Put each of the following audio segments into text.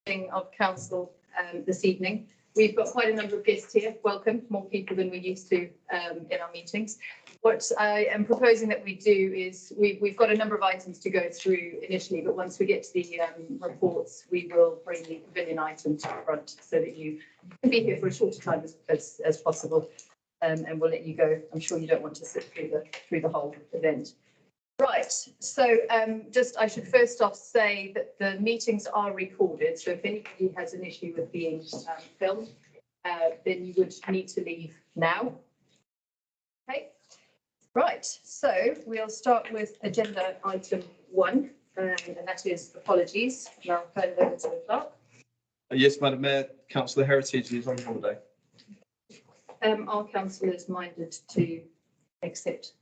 of council this evening. We've got quite a number of guests here. Welcome, more people than we're used to in our meetings. What I am proposing that we do is we've got a number of items to go through initially, but once we get to the reports, we will bring the pavilion item to the front so that you can be here for a shorter time as possible, and we'll let you go. I'm sure you don't want to sit through the whole event. Right, so I should first off say that the meetings are recorded, so if anybody has an issue with being filmed, then you would need to leave now. Okay, right, so we'll start with agenda item 1, and that is apologies. Now I'll turn it over to the clerk. Yes, Madam Mayor, Councillor Heritage is on holiday. Our councillor is minded to accept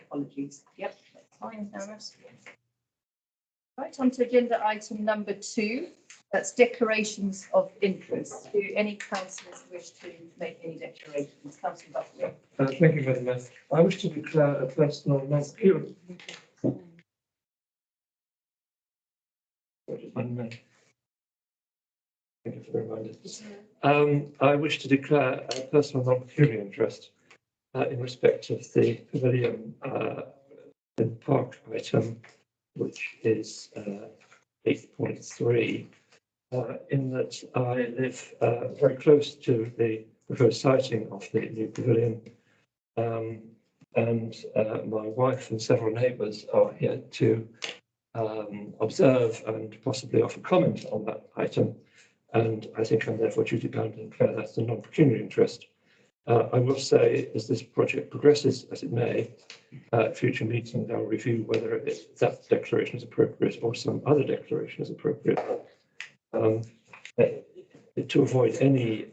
apologies. Yep, that's fine. Right, on to agenda item number 2. That's declarations of interest. Do any councillors wish to make any declarations? Councillor Buckley. Thank you, Madam Mayor. I wish to declare a personal non-pecuniary. Madam Mayor. Thank you for the reminder. I wish to declare a personal non-pecuniary interest in respect of the pavilion in park item, which is 8.3, in that I live very close to the proposed siting of the new pavilion, and my wife and several neighbours are here to observe and possibly offer comment on that item, and I think I'm therefore duty bound to declare that's a non-pecuniary interest. I will say, as this project progresses, as it may, future meetings, I'll review whether that declaration is appropriate or some other declaration is appropriate. To avoid any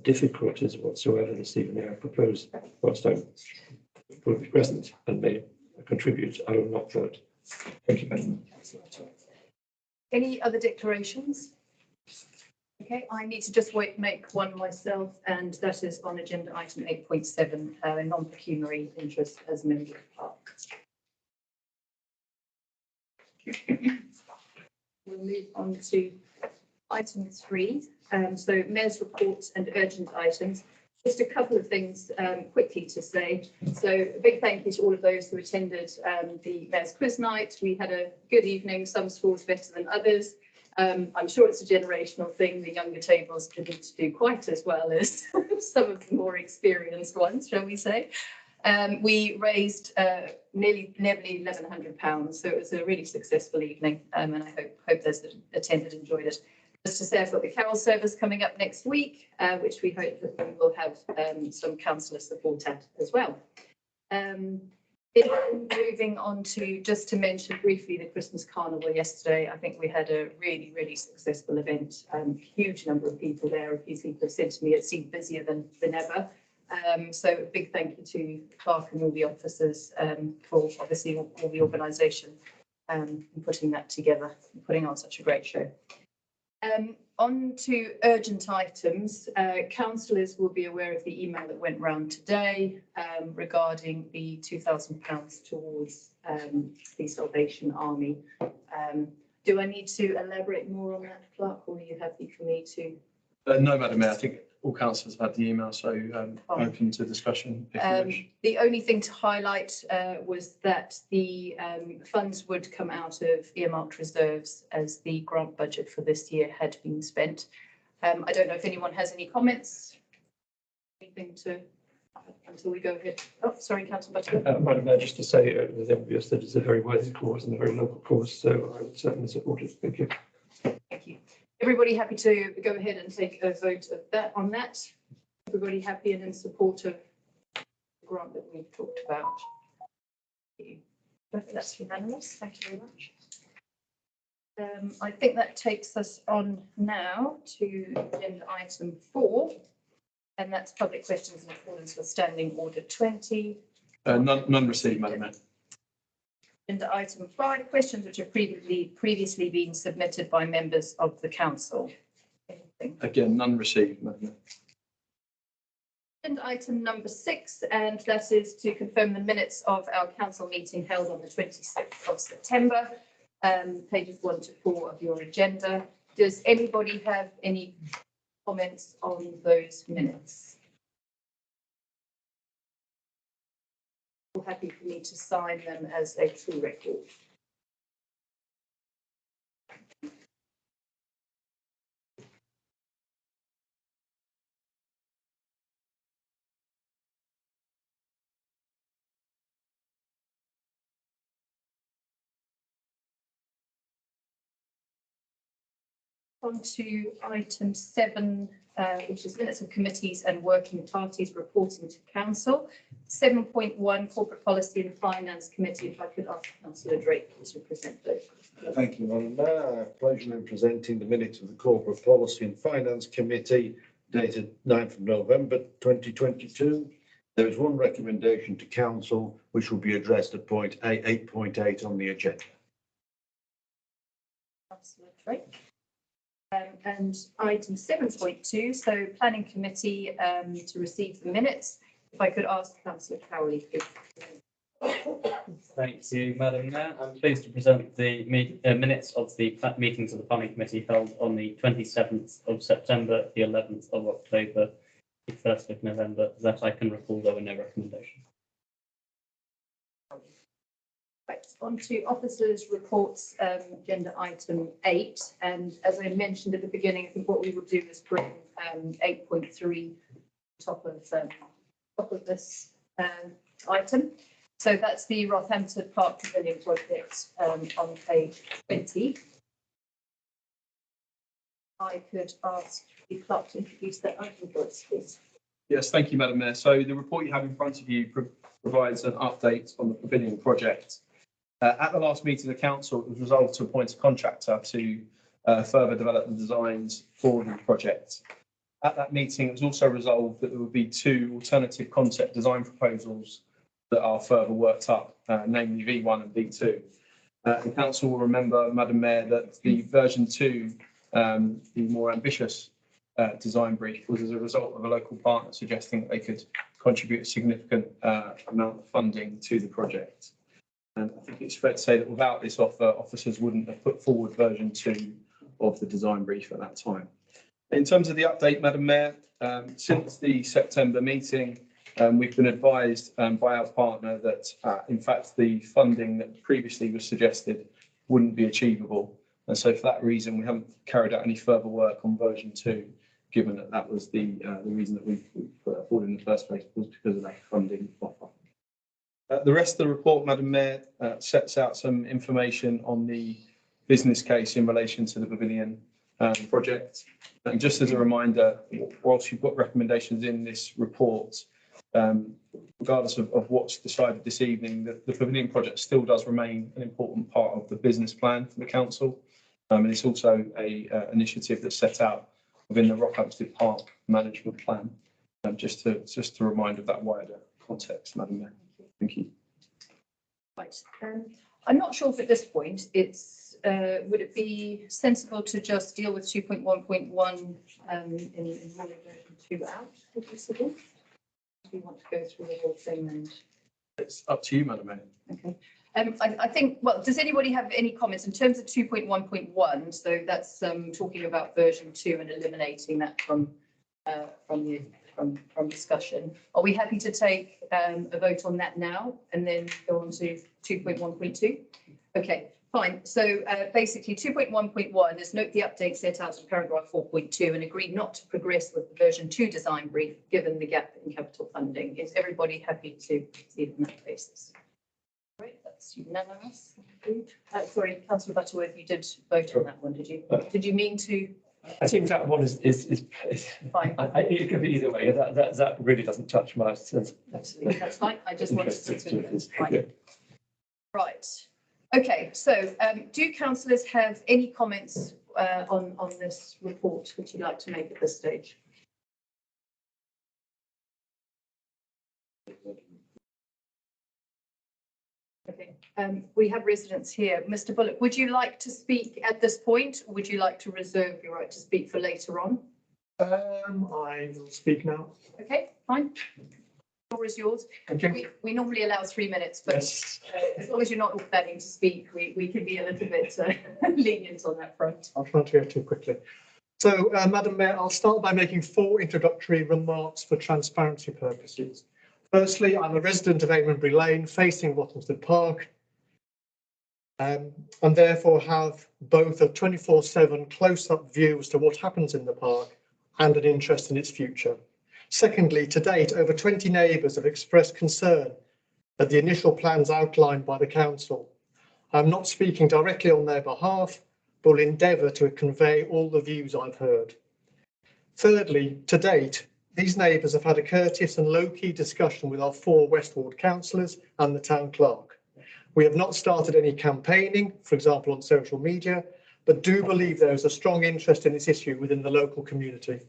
difficulties whatsoever this evening, I propose, whilst I will be present and may contribute, I will not vote. Thank you very much. Any other declarations? Okay, I need to just make one myself, and that is on agenda item 8.7, non-pecuniary interest as member of park. We'll move on to item 3. So mayor's reports and urgent items. Just a couple of things quickly to say. So a big thank you to all of those who attended the mayor's quiz night. We had a good evening, some scores better than others. I'm sure it's a generational thing. The younger tables didn't do quite as well as some of the more experienced ones, shall we say. We raised nearly £1,100, so it was a really successful evening, and I hope those that attended enjoyed it. Just to say, I've got the carol service coming up next week, which we hope that we will have some councillor support at as well. Moving on to just to mention briefly the Christmas Carnival yesterday. I think we had a really, really successful event. Huge number of people there. A few people have said to me it seemed busier than ever. So a big thank you to Clark and all the officers for obviously all the organisation and putting that together and putting on such a great show. On to urgent items. Councillors will be aware of the email that went round today regarding the £2,000 towards the Salvation Army. Do I need to elaborate more on that, Clark, or are you happy for me to? No, Madam Mayor, I think all councillors have had the email, so open to discussion if you wish. The only thing to highlight was that the funds would come out of earmarked reserves as the grant budget for this year had been spent. I don't know if anyone has any comments. Anything to until we go ahead. Oh, sorry, Councillor Butler. Madam Mayor, just to say with obvious that it's a very worthy cause and a very local cause, so I would certainly support it. Thank you. Thank you. Everybody happy to go ahead and take a vote of that on that? Everybody happy and in support of the grant that we've talked about? That's unanimous. Thank you very much. I think that takes us on now to agenda item 4, and that's public questions in accordance with Standing Order 20. None received, Madam Mayor. Agenda item 5, questions which have previously been submitted by members of the council. Anything? Again, none received, Madam Mayor. Agenda item number 6, and that is to confirm the minutes of our council meeting held on the 26th of September. pages 1 to 4 of your agenda. Does anybody have any comments on those minutes? You're happy for me to sign them as a true record? On to item 7, which is minutes of committees and working parties reporting to council. 7.1 corporate policy and finance committee. If I could ask Councillor Drake to present those. Thank you, Madam Mayor. I have pleasure in presenting the minutes of the Corporate Policy and Finance Committee dated 9th of November 2022. There is one recommendation to council which will be addressed at point 8.8 on the agenda. Councillor Drake. And item 7.2, so planning committee to receive the minutes. If I could ask Councillor Cowley, please. Thank you, Madam Mayor. I'm pleased to present the minutes of the meetings of the planning committee held on the 27th of September, the 11th of October, the 1st of November. That I can recall, there were no recommendations. Right, on to officers' reports, agenda item 8. And as I mentioned at the beginning, I think what we will do is bring 8.3 top of this item. So that's the Rothampton Park Pavilion project on page 20. I could ask the clerk to introduce that item for us, please. Yes, thank you, Madam Mayor. So the report you have in front of you provides an update on the pavilion project. At the last meeting of the council, it was resolved to appoint a contractor to further develop the designs for the project. At that meeting, it was also resolved that there would be 2 alternative concept design proposals that are further worked up, namely V1 and V2. The council will remember, Madam Mayor, that the version 2, the more ambitious design brief, was as a result of a local partner suggesting that they could contribute a significant amount of funding to the project. And I think it's fair to say that without this offer, officers wouldn't have put forward version 2 of the design brief at that time. In terms of the update, Madam Mayor, since the September meeting, we've been advised by our partner that, in fact, the funding that previously was suggested wouldn't be achievable. And so for that reason, we haven't carried out any further work on version 2, given that that was the reason that we put that forward in the first place, was because of that funding offer. The rest of the report, Madam Mayor, sets out some information on the business case in relation to the pavilion project. And just as a reminder, whilst you've got recommendations in this report, regardless of what's decided this evening, the pavilion project still does remain an important part of the business plan for the council. And it's also an initiative that's set out within the Rockhampstead Park Management Plan. Just to remind of that wider context, Madam Mayor. Thank you. Right. I'm not sure if at this point it's would it be sensible to just deal with 2.1.1 in version 2 out? Would you suggest? Do you want to go through the whole thing? And It's up to you, Madam Mayor. okay. I think, well, does anybody have any comments in terms of 2.1.1? So that's talking about version 2 and eliminating that from discussion. Are we happy to take a vote on that now and then go on to 2.1.2? Okay, fine. So basically 2.1.1 is note the update set out in paragraph 4.2 and agree not to progress with the version 2 design brief given the gap in capital funding. Is everybody happy to proceed on that basis? Right, that's unanimous. Sorry, Councillor Butterworth, you did vote on that one, did you? Did you mean to? I think that one is Fine. it could be either way. That really doesn't touch my sense. Absolutely, that's fine. I just wanted to. Fine. Yeah. Right. Okay, so do councillors have any comments on this report which you'd like to make at this stage? Okay, we have residents here. Mr. Bullock, would you like to speak at this point, or would you like to reserve your right to speak for later on? I will speak now. Okay, fine. Floor is yours. Thank you. We normally allow 3 minutes, but Yes, as long as you're not all planning to speak, we can be a little bit lenient on that front. I'll try not to go too quickly. So, Madam Mayor, I'll start by making 4 introductory remarks for transparency purposes. Firstly, I'm a resident of Amenbury Lane, facing Rothamsted Park, and therefore have both a 24/7 close-up view as to what happens in the park and an interest in its future. Secondly, to date, over 20 neighbours have expressed concern at the initial plans outlined by the council. I'm not speaking directly on their behalf, but will endeavour to convey all the views I've heard. Thirdly, to date, these neighbours have had a courteous and low-key discussion with our 4 West Ward councillors and the town clerk. We have not started any campaigning, for example, on social media, but do believe there is a strong interest in this issue within the local community.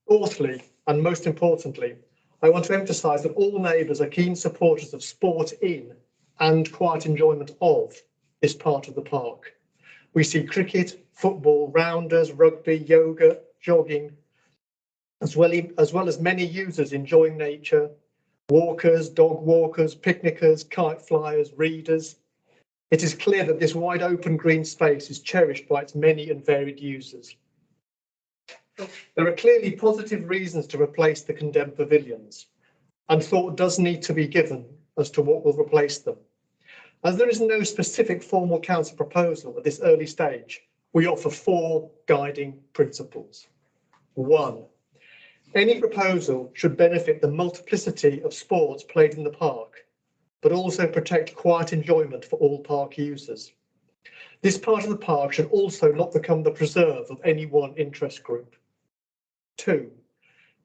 Fourthly, and most importantly, I want to emphasise that all neighbours are keen supporters of sport in and quiet enjoyment of this part of the park. We see cricket, football, rounders, rugby, yoga, jogging, as well as many users enjoying nature, walkers, dog walkers, picnickers, kite flyers, readers. It is clear that this wide open green space is cherished by its many and varied users. There are clearly positive reasons to replace the condemned pavilions, and thought does need to be given as to what will replace them. As there is no specific formal council proposal at this early stage, we offer 4 guiding principles. 1. Any proposal should benefit the multiplicity of sports played in the park, but also protect quiet enjoyment for all park users. This part of the park should also not become the preserve of any one interest group. 2.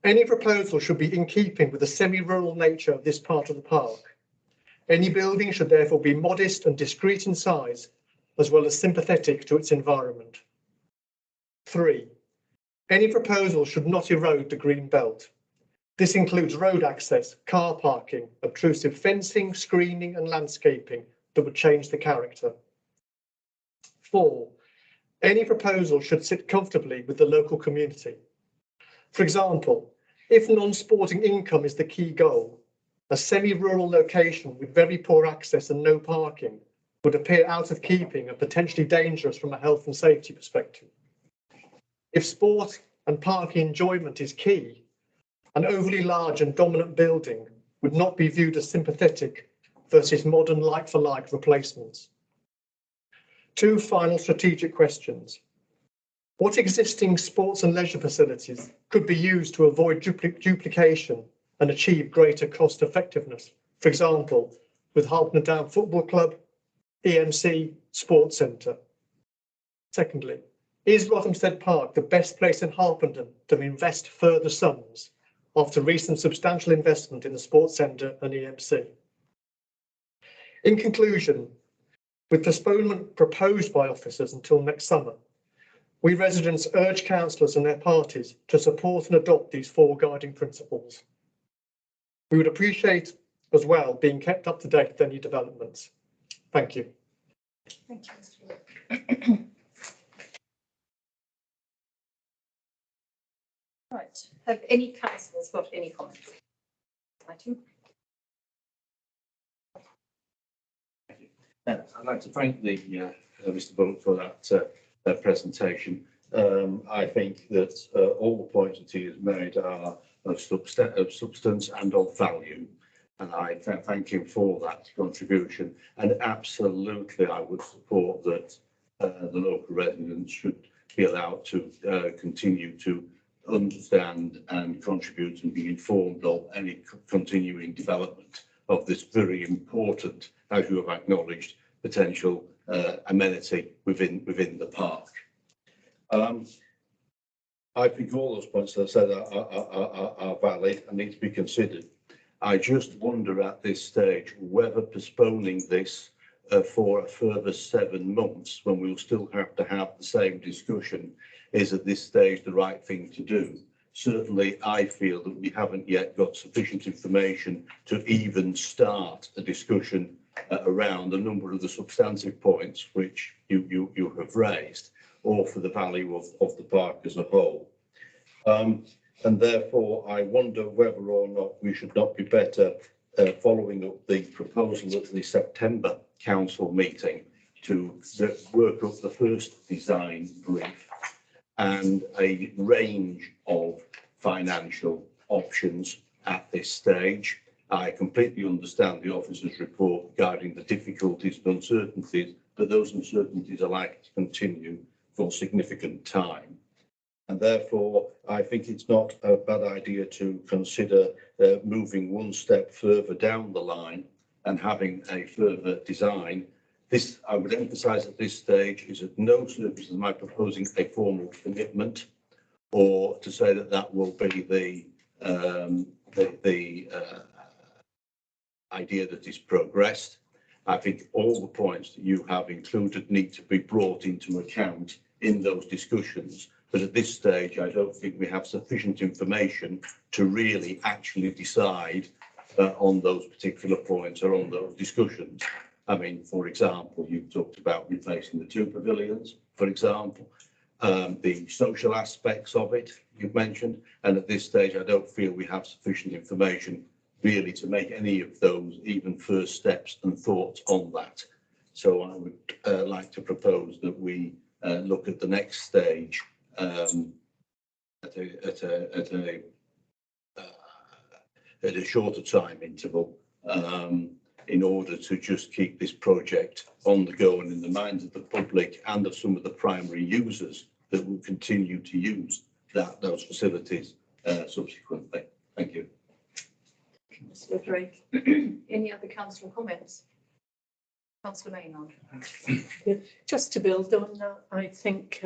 Any proposal should be in keeping with the semi-rural nature of this part of the park. Any building should therefore be modest and discreet in size, as well as sympathetic to its environment. 3. Any proposal should not erode the green belt. This includes road access, car parking, obtrusive fencing, screening and landscaping that would change the character. 4. Any proposal should sit comfortably with the local community. For example, if non-sporting income is the key goal, a semi-rural location with very poor access and no parking would appear out of keeping and potentially dangerous from a health and safety perspective. If sport and parking enjoyment is key, an overly large and dominant building would not be viewed as sympathetic versus modern like-for-like replacements. 2 final strategic questions. What existing sports and leisure facilities could be used to avoid duplication and achieve greater cost effectiveness? For example, with Harpenden Down Football Club, EMC Sports Centre. Secondly, is Rothamsted Park the best place in Harpenden to invest further sums after recent substantial investment in the Sports Centre and EMC? In conclusion, with postponement proposed by officers until next summer, we residents urge councillors and their parties to support and adopt these 4 guiding principles. We would appreciate as well being kept up to date with any developments. Thank you. Thank you, Mr. Wood. Right, have any councillors got any comments? Item? I'd like to thank the Mr. Bullock for that presentation. I think that all the points that he has made are of substance and of value, and I thank him for that contribution. And absolutely, I would support that the local residents should be allowed to continue to understand and contribute and be informed of any continuing development of this very important, as you have acknowledged, potential amenity within the park. I think all those points that I said are valid and need to be considered. I just wonder at this stage whether postponing this for a further 7 months, when we'll still have to have the same discussion, is at this stage the right thing to do. Certainly, I feel that we haven't yet got sufficient information to even start a discussion around a number of the substantive points which you have raised, or for the value of the park as a whole. And therefore, I wonder whether or not we should not be better following up the proposal at the September council meeting to work up the first design brief and a range of financial options at this stage. I completely understand the officer's report regarding the difficulties and uncertainties, but those uncertainties are likely to continue for significant time. And therefore, I think it's not a bad idea to consider moving one step further down the line and having a further design. This, I would emphasise at this stage, is at no surface am I proposing a formal commitment or to say that that will be the idea that is progressed. I think all the points that you have included need to be brought into account in those discussions. But at this stage, I don't think we have sufficient information to really actually decide on those particular points or on those discussions. I mean, for example, you talked about replacing the 2 pavilions, for example, the social aspects of it you've mentioned. And at this stage, I don't feel we have sufficient information really to make any of those even first steps and thoughts on that. So I would like to propose that we look at the next stage at a shorter time interval in order to just keep this project on the go and in the minds of the public and of some of the primary users that will continue to use those facilities subsequently. Thank you. Councillor Drake. Any other councillor comments? Councillor Maynard. Just to build on that, I think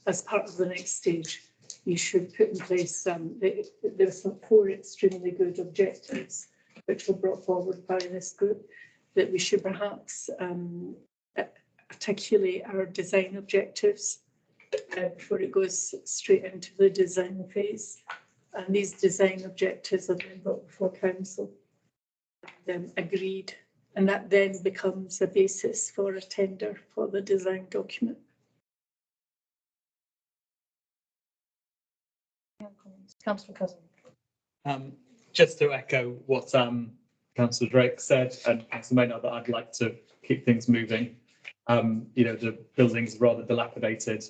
as part of the next stage, you should put in place there are some 4 extremely good objectives which were brought forward by this group that we should perhaps articulate our design objectives before it goes straight into the design phase. And these design objectives are then brought before council and agreed, and that then becomes a basis for a tender for the design document. Councillor Cousin. Just to echo what Councillor Drake said and Councillor Maynard, that I'd like to keep things moving. You know, the building's rather dilapidated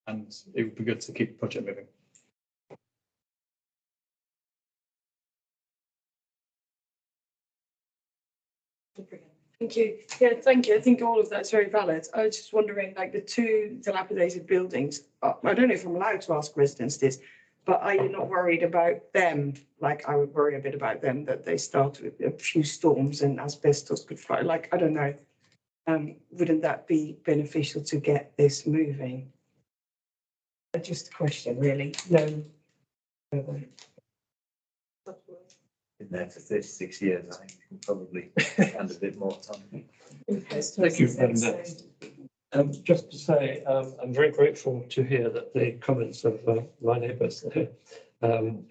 and it would be good to keep the project moving. Thank you. Yeah, thank you. I think all of that's very valid. I was just wondering, like the 2 dilapidated buildings, I don't know if I'm allowed to ask residents this, but are you not worried about them? Like I would worry a bit about them, that they start with a few storms and asbestos could fly. Like, I don't know. Wouldn't that be beneficial to get this moving? Just a question, really. No. Been there for 36 years, I think we can probably spend a bit more time. Thank you, and just to say, I'm very grateful to hear that the comments of my neighbours, one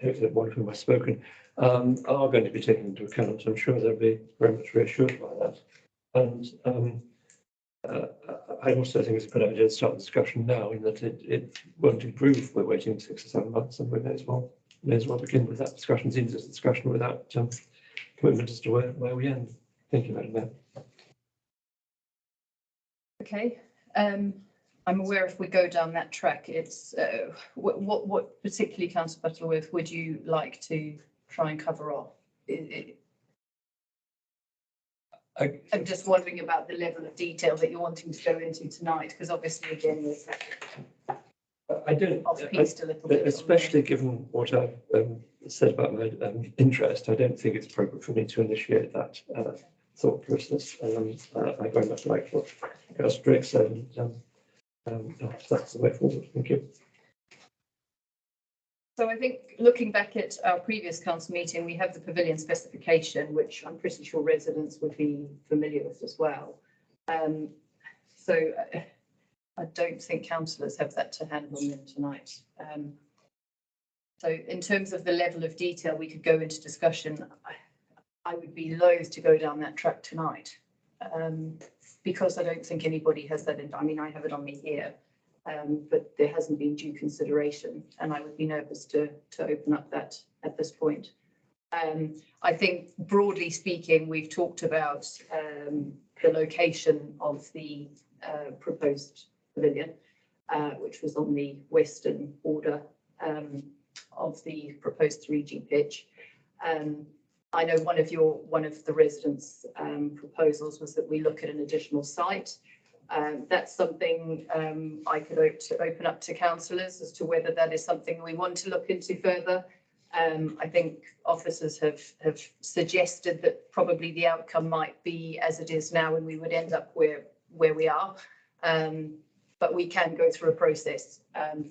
of whom I've spoken, are going to be taken into account. I'm sure they'll be very much reassured by that. And I also think it's a good idea to start the discussion now, in that it won't improve. We're waiting 6 or 7 months, and we may as well begin with that discussion, seems as a discussion without commitment as to where we end. Thank you, Madam Mayor. Okay. I'm aware if we go down that track, it's what particularly, Councillor Butterworth, would you like to try and cover off? I'm just wondering about the level of detail that you're wanting to go into tonight, because obviously, again, I don't, off-piste a little bit. especially given what I've said about my interest, I don't think it's appropriate for me to initiate that thought process. I very much like what Councillor Drake said, and that's the way forward. Thank you. So I think looking back at our previous council meeting, we have the pavilion specification, which I'm pretty sure residents would be familiar with as well. So I don't think councillors have that to hand on them tonight. So in terms of the level of detail we could go into discussion, I would be loath to go down that track tonight, because I don't think anybody has that. I mean, I have it on me here. but there hasn't been due consideration, and I would be nervous to open up that at this point. I think broadly speaking, we've talked about the location of the proposed pavilion, which was on the western border of the proposed 3G pitch. I know one of the residents' proposals was that we look at an additional site. That's something I could open up to councillors as to whether that is something we want to look into further. I think officers have suggested that probably the outcome might be as it is now, and we would end up where we are. But we can go through a process.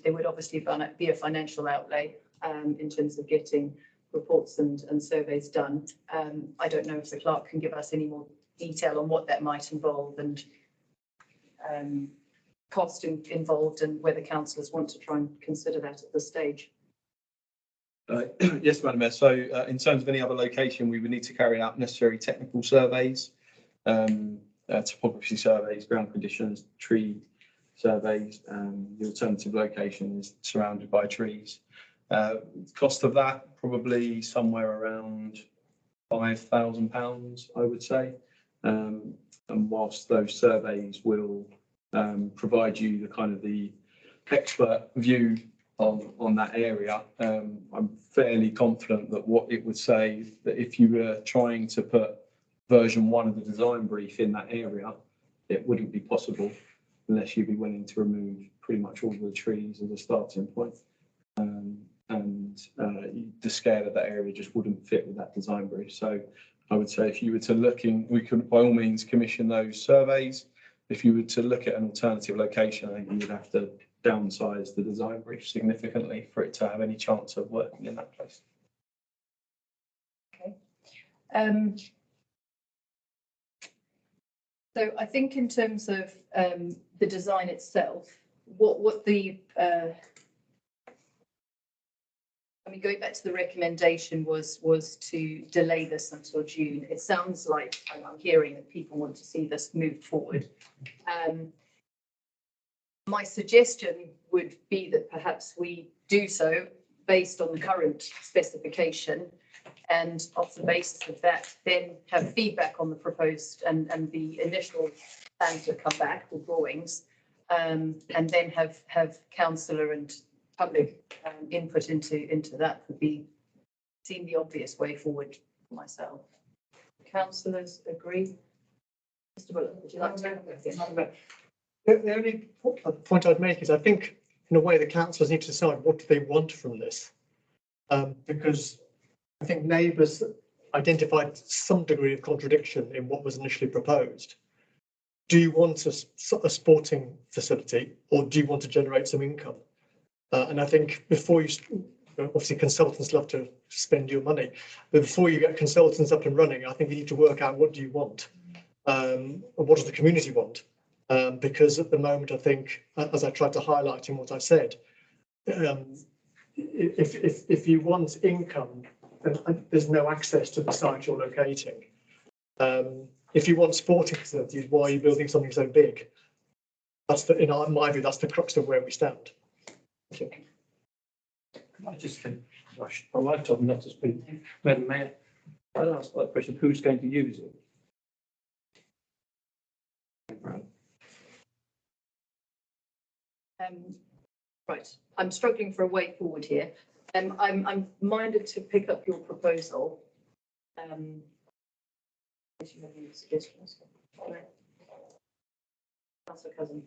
There would obviously be a financial outlay in terms of getting reports and surveys done. I don't know if the clerk can give us any more detail on what that might involve and cost involved, and whether councillors want to try and consider that at this stage. Yes, Madam Mayor. So in terms of any other location, we would need to carry out necessary technical surveys, topography surveys, ground conditions, tree surveys. The alternative location is surrounded by trees. Cost of that probably somewhere around £5,000, I would say. And whilst those surveys will provide you the kind of the expert view on that area, I'm fairly confident that what it would say that if you were trying to put version 1 of the design brief in that area, it wouldn't be possible unless you'd be willing to remove pretty much all of the trees as a starting point. The scale of that area just wouldn't fit with that design brief. So I would say if you were to we could by all means commission those surveys. If you were to look at an alternative location, I think you would have to downsize the design brief significantly for it to have any chance of working in that place. Okay. So I think in terms of the design itself, what the going back to the recommendation was to delay this until June. It sounds like I'm hearing that people want to see this move forward. My suggestion would be that perhaps we do so based on the current specification, and off the basis of that, then have feedback on the proposed and the initial plan to come back with drawings, and then have councillor and public input into that would seem the obvious way forward for myself. Councillors agree? Mr. Bullock, would you like to? The only point I'd make is I think in a way the councillors need to decide what do they want from this, because I think neighbours identified some degree of contradiction in what was initially proposed. Do you want a sporting facility, or do you want to generate some income? And I think before you, obviously consultants love to spend your money, but before you get consultants up and running, I think you need to work out what do you want, and what does the community want? Because at the moment, I think, as I tried to highlight in what I said, if you want income, then there's no access to the site you're locating. If you want sporting facilities, why are you building something so big? That's in my view, that's the crux of where we stand. Thank you. I just think, gosh, I like to not to speak. Madam Mayor, I'd ask that question, who's going to use it? Right, I'm struggling for a way forward here. I'm minded to pick up your proposal. If you have any suggestions. Councillor Cousin.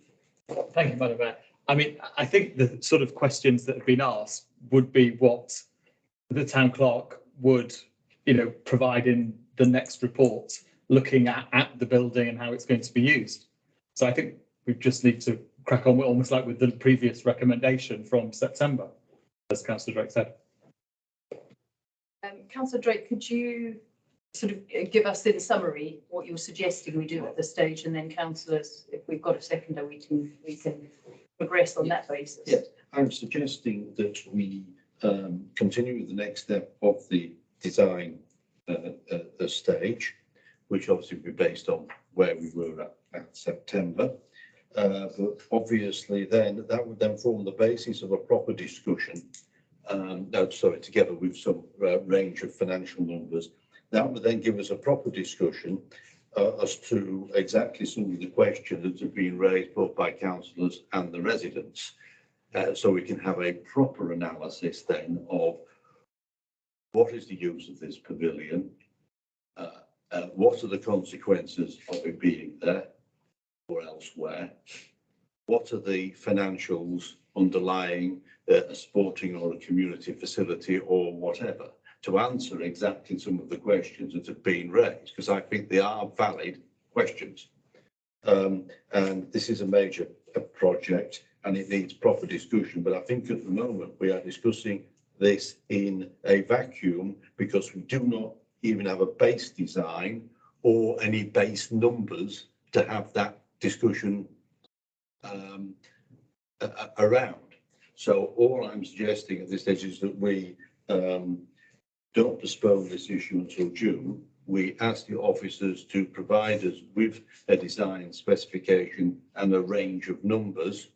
Thank you, Madam Mayor. I mean, I think the sort of questions that have been asked would be what the town clerk would, provide in the next report, looking at the building and how it's going to be used. So I think we just need to crack on almost like with the previous recommendation from September, as Councillor Drake said. Councillor Drake, could you sort of give us in summary what you're suggesting we do at this stage, and then councillors, if we've got a seconder, we can progress on that basis. Yes, I'm suggesting that we continue with the next step of the design stage, which obviously will be based on where we were at September. But obviously then that would then form the basis of a proper discussion. No, sorry, together with some range of financial numbers. That would then give us a proper discussion as to exactly some of the questions that have been raised both by councillors and the residents. So we can have a proper analysis then of what is the use of this pavilion, what are the consequences of it being there or elsewhere, what are the financials underlying a sporting or a community facility or whatever, to answer exactly some of the questions that have been raised, because I think they are valid questions. And this is a major project and it needs proper discussion, but I think at the moment we are discussing this in a vacuum because we do not even have a base design or any base numbers to have that discussion around. So all I'm suggesting at this stage is that we don't postpone this issue until June. We ask the officers to provide us with a design specification and a range of numbers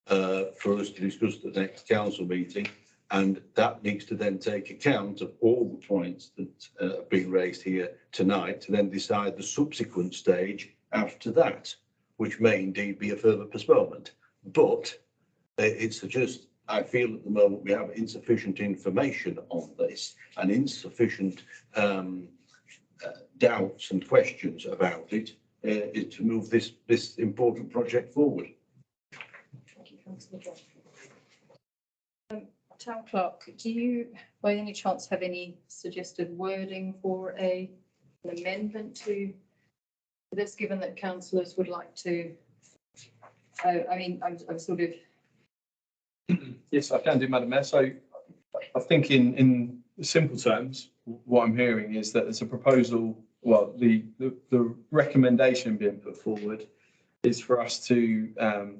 for us to discuss at the next council meeting. And that needs to then take account of all the points that have been raised here tonight to then decide the subsequent stage after that, which may indeed be a further postponement. But it's just, I feel at the moment we have insufficient information on this and insufficient doubts and questions about it to move this important project forward. Thank you, Councillor John. Town Clerk, do you by any chance have any suggested wording for an amendment to this, given that councillors would like to? I mean, I'm sort of. Yes, I can do, Madam Mayor. So I think in simple terms, what I'm hearing is that there's a proposal, well, the recommendation being put forward is for us to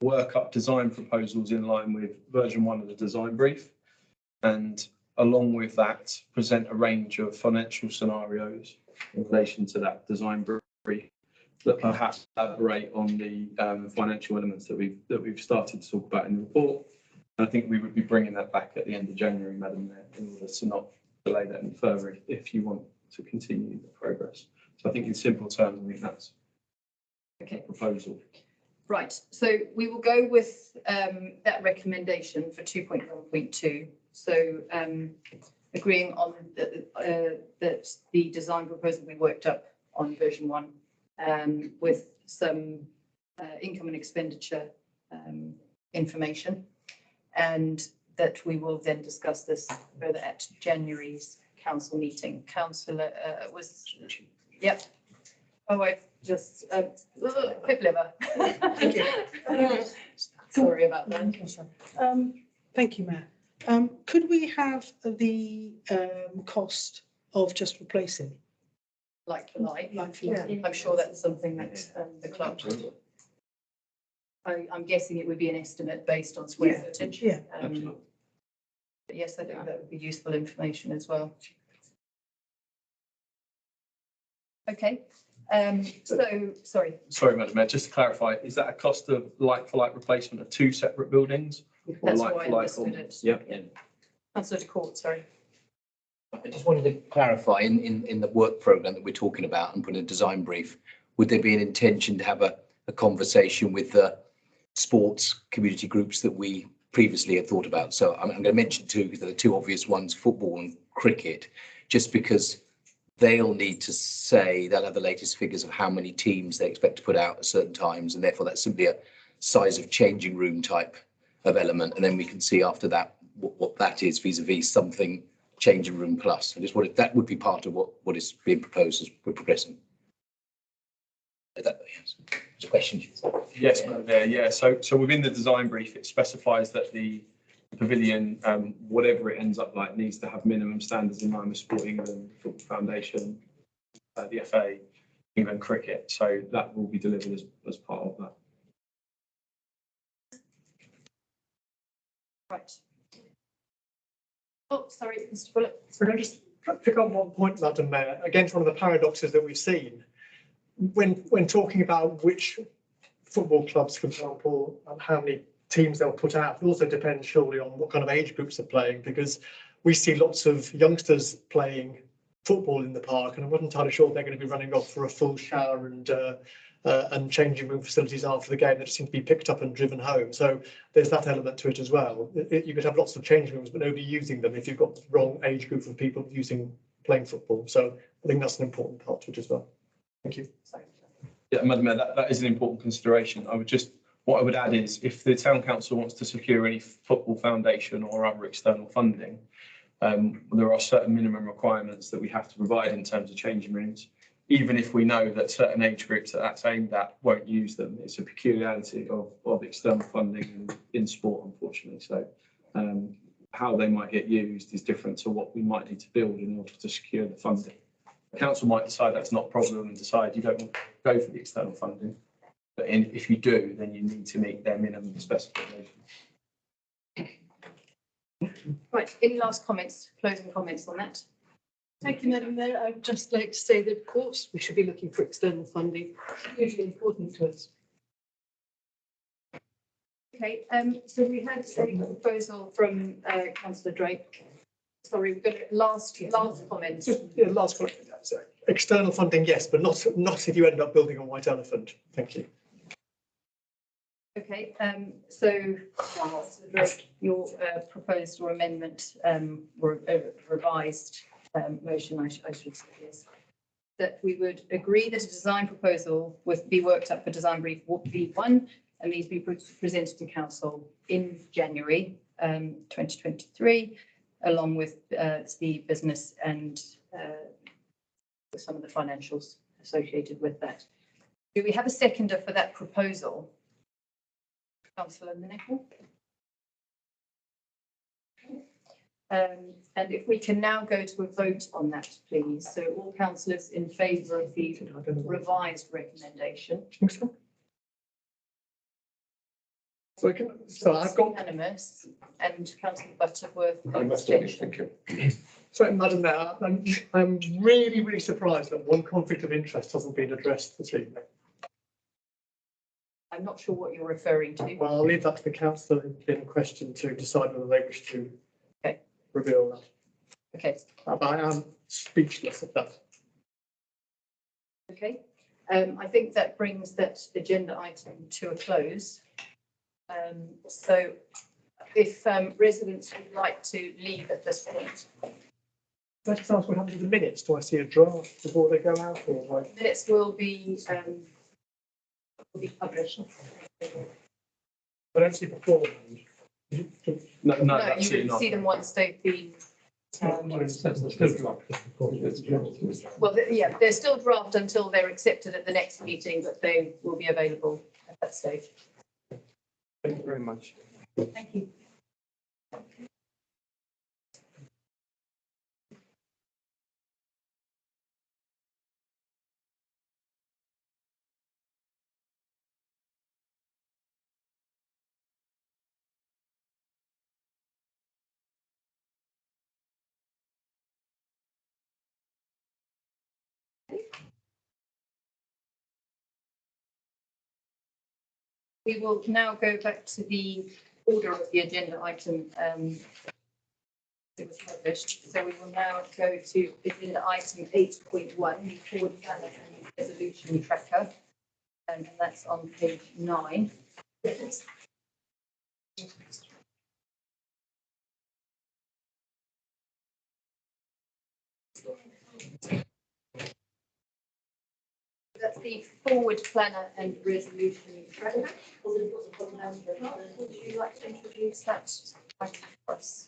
work up design proposals in line with version 1 of the design brief, and along with that present a range of financial scenarios in relation to that design brief that perhaps elaborate on the financial elements that we've started to talk about in the report. And I think we would be bringing that back at the end of January, Madam Mayor, in order to not delay that any further if you want to continue the progress. So I think in simple terms, I think that's Okay. proposal. Right, so we will go with that recommendation for 2.1.2. So agreeing on that the design proposal we worked up on version 1 with some income and expenditure information, and that we will then discuss this further at January's council meeting. Councillor yep. Oh, I just quick liver. Thank you. Sorry about that. Thank you, Mayor. Could we have the cost of just replacing? Like for like. Yeah. I'm sure that's something that the club would. I'm guessing it would be an estimate based on square footage. Yeah. But yes, I think that would be useful information as well. Okay. So, sorry. Sorry, Madam Mayor, just to clarify, is that a cost of like-for-like replacement of 2 separate buildings? Or That's how I like-for-like understood on- it. Yep. Yeah. Councillor de Court, sorry. I just wanted to clarify in the work programme that we're talking about and put in a design brief, would there be an intention to have a conversation with the sports community groups that we previously had thought about? So I'm going to mention two, because they're the two obvious ones, football and cricket, just because they'll need to say, they'll have the latest figures of how many teams they expect to put out at certain times, and therefore that's simply a size of changing room type of element, and then we can see after that what that is vis-a-vis something changing room plus. I just wanted, that would be part of what is being proposed as we're progressing. That, yes, it's a question. Yes, Madam Mayor, yeah. So within the design brief, it specifies that the pavilion, whatever it ends up like, needs to have minimum standards in line with Sport England, Football Foundation, the FA, England Cricket. So that will be delivered as part of that. Right. Oh, sorry, Mr. Bullock. Can I just pick up one point, Madam Mayor? Again, one of the paradoxes that we've seen when talking about which football clubs, for example, and how many teams they'll put out. It also depends surely on what kind of age groups they're playing, because we see lots of youngsters playing football in the park, and I'm not entirely sure they're going to be running off for a full shower and changing room facilities after the game. They just seem to be picked up and driven home. So there's that element to it as well. You could have lots of changing rooms, but nobody using them if you've got the wrong age group of people playing football. So I think that's an important part to it as well. Thank you. Yeah, Madam Mayor, that is an important consideration. What I would add is if the town council wants to secure any football foundation or other external funding, there are certain minimum requirements that we have to provide in terms of changing rooms. Even if we know that certain age groups that that's aimed at won't use them, it's a peculiarity of external funding in sport, unfortunately. So how they might get used is different to what we might need to build in order to secure the funding. The council might decide that's not a problem and decide you don't want to go for the external funding. But if you do, then you need to meet their minimum specifications. Right, any last comments, closing comments on that? Thank you, Madam Mayor. I'd just like to say that, of course, we should be looking for external funding, hugely important to us. Okay, so we had a proposal from Councillor Drake. Sorry, we've got last comments. Yeah, last comment. External funding, yes, but not if you end up building a white elephant. Thank you. Okay, so Councillor Drake, your proposed or amendment or revised motion, I should say, is that we would agree that a design proposal be worked up for design brief B1, and these be presented to council in January 2023, along with the business and some of the financials associated with that. Do we have a seconder for that proposal? Councillor Nicol. And if we can now go to a vote on that, please. So all councillors in favour of the revised recommendation. So I've got. Unanimous, and Councillor Butterworth. Thank you. So, Madam Mayor, I'm really surprised that one conflict of interest hasn't been addressed this evening. I'm not sure what you're referring to. Well, I'll leave that to the councillor in question to decide whether they wish to reveal that. Okay. I am speechless at that. Okay. I think that brings that agenda item to a close. So if residents would like to leave at this point. Can I just ask what happens to the minutes? Do I see a draft before they go out, or like? Minutes will be published. I don't see beforehand. No, No, you absolutely would not. see them once they've been. Well, yeah, they're still draft until they're accepted at the next meeting, but they will be available at that stage. Thank you very much. Thank you. We will now go back to the order of the agenda item that was published. So we will now go to agenda item 8.1, the forward plan and resolution tracker. And that's on page 9. That's the forward planner and resolution tracker. Would you like to introduce that for us?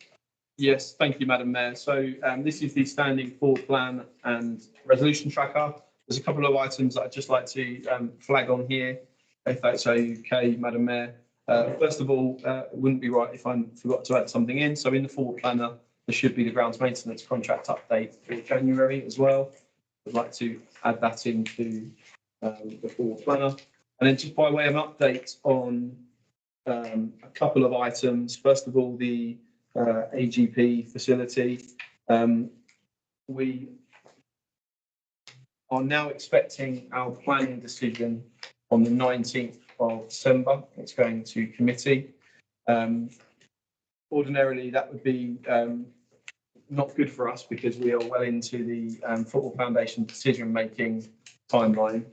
Yes, thank you, Madam Mayor. So this is the standing forward plan and resolution tracker. There's a couple of items that I'd just like to flag on here, if that's okay, Madam Mayor. First of all, it wouldn't be right if I forgot to add something in. So in the forward planner, there should be the grounds maintenance contract update for January as well. I'd like to add that into the forward planner. And then just by way of an update on a couple of items. First of all, the AGP facility. We are now expecting our planning decision on the 19th of December. It's going to committee. Ordinarily, that would be not good for us because we are well into the Football Foundation decision-making timeline.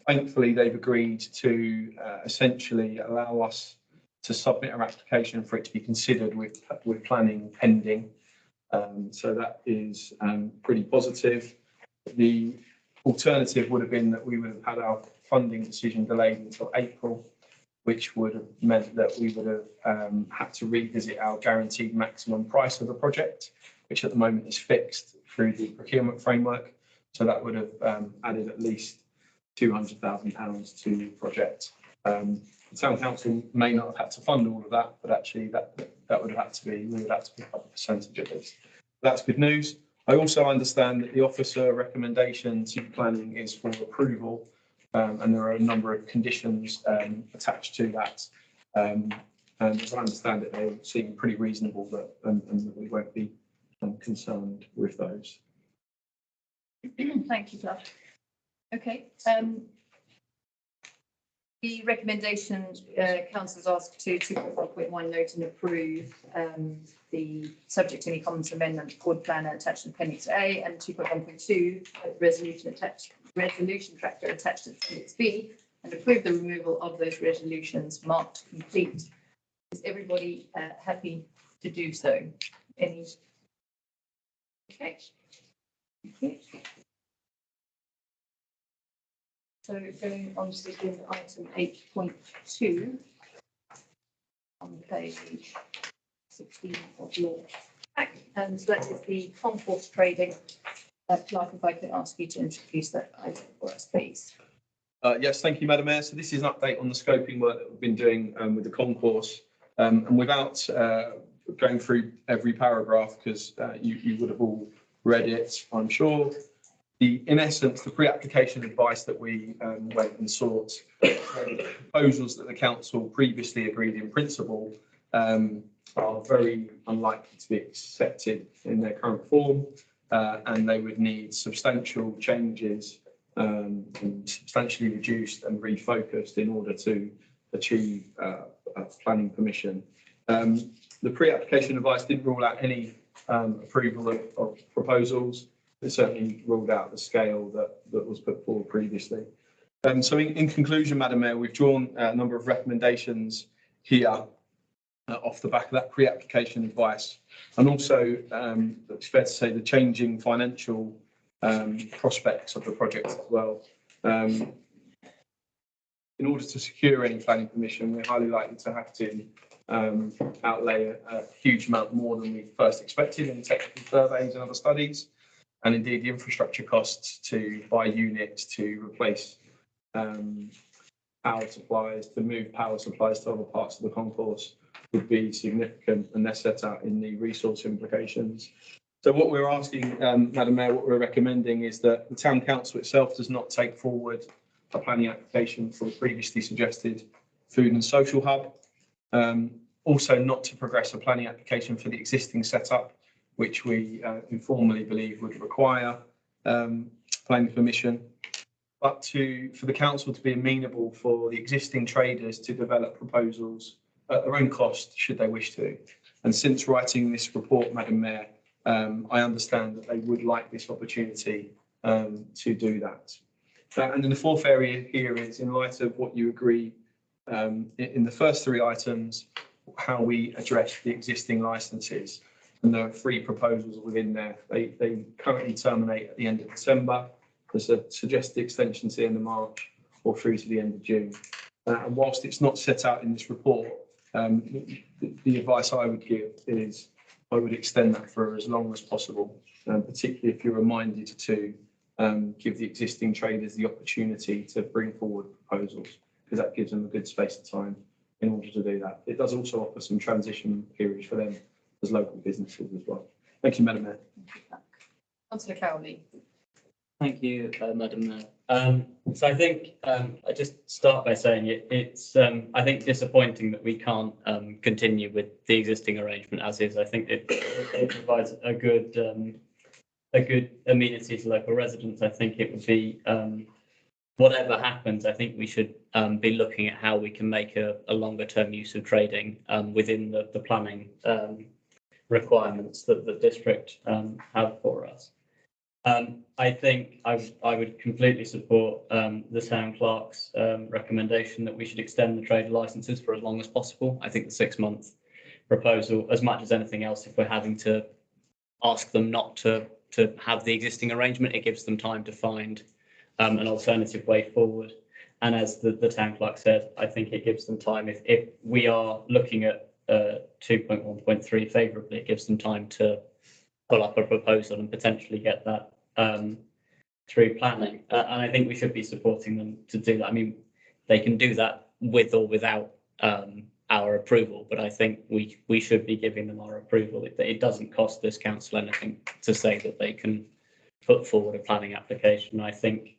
Thankfully, they've agreed to essentially allow us to submit our application for it to be considered with planning pending. So that is pretty positive. The alternative would have been that we would have had our funding decision delayed until April, which would have meant that we would have had to revisit our guaranteed maximum price of the project, which at the moment is fixed through the procurement framework. So that would have added at least £200,000 to the project. The town council may not have had to fund all of that, but actually that would have had to be, we would have to pick up a percentage of this. That's good news. I also understand that the officer recommendation to planning is for approval, and there are a number of conditions attached to that. And as I understand it, they seem pretty reasonable, and that we won't be concerned with those. Thank you, Clive. Okay. The recommendation, council is asked to 2.1.1 note and approve the subject to any comments amendment board planner attached to Appendix A, and 2.1.2 resolution tracker attached to Appendix B, and approve the removal of those resolutions marked complete. Is everybody happy to do so? Any? Okay. Thank you. So going on to agenda item 8.2 on page 16 of your pack, and so that is the concourse trading. Clive, if I could ask you to introduce that item for us, please. Yes, thank you, Madam Mayor. So this is an update on the scoping work that we've been doing with the concourse, and without going through every paragraph, because you would have all read it, I'm sure. In essence, the pre-application advice that we went and sought, proposals that the council previously agreed in principle are very unlikely to be accepted in their current form, and they would need substantial changes and substantially reduced and refocused in order to achieve planning permission. The pre-application advice didn't rule out any approval of proposals. It certainly ruled out the scale that was put forward previously. So in conclusion, Madam Mayor, we've drawn a number of recommendations here off the back of that pre-application advice, and also it's fair to say the changing financial prospects of the project as well. In order to secure any planning permission, we're highly likely to have to outlay a huge amount more than we first expected in technical surveys and other studies. And indeed, the infrastructure costs to buy units, to replace power supplies, to move power supplies to other parts of the concourse would be significant, and they're set out in the resource implications. So what we're asking, Madam Mayor, what we're recommending is that the Town Council itself does not take forward a planning application for the previously suggested food and social hub. Also not to progress a planning application for the existing setup, which we informally believe would require planning permission, but for the council to be amenable for the existing traders to develop proposals at their own cost, should they wish to. And since writing this report, Madam Mayor, I understand that they would like this opportunity to do that. And then the fourth area here is, in light of what you agree in the first three items, how we address the existing licences. And there are three proposals within there. They currently terminate at the end of December. There's a suggested extension to the end of March or through to the end of June. And whilst it's not set out in this report, the advice I would give is I would extend that for as long as possible, particularly if you're reminded to give the existing traders the opportunity to bring forward proposals, because that gives them a good space of time in order to do that. It does also offer some transition periods for them as local businesses as well. Thank you, Madam Mayor. Councillor Cowley. Thank you, Madam Mayor. So I think I just start by saying it's I think disappointing that we can't continue with the existing arrangement as is. I think it provides a good amenity to local residents. I think it would be whatever happens, I think we should be looking at how we can make a longer term use of trading within the planning requirements that the district have for us. I think I would completely support the town clerk's recommendation that we should extend the trade licenses for as long as possible. I think the 6-month proposal, as much as anything else, if we're having to ask them not to have the existing arrangement, it gives them time to find an alternative way forward. And as the town clerk said, I think it gives them time, if we are looking at 2.1.3 favourably, it gives them time to pull up a proposal and potentially get that through planning. And I think we should be supporting them to do that. I mean, they can do that with or without our approval, but I think we should be giving them our approval. It doesn't cost this council anything to say that they can put forward a planning application. I think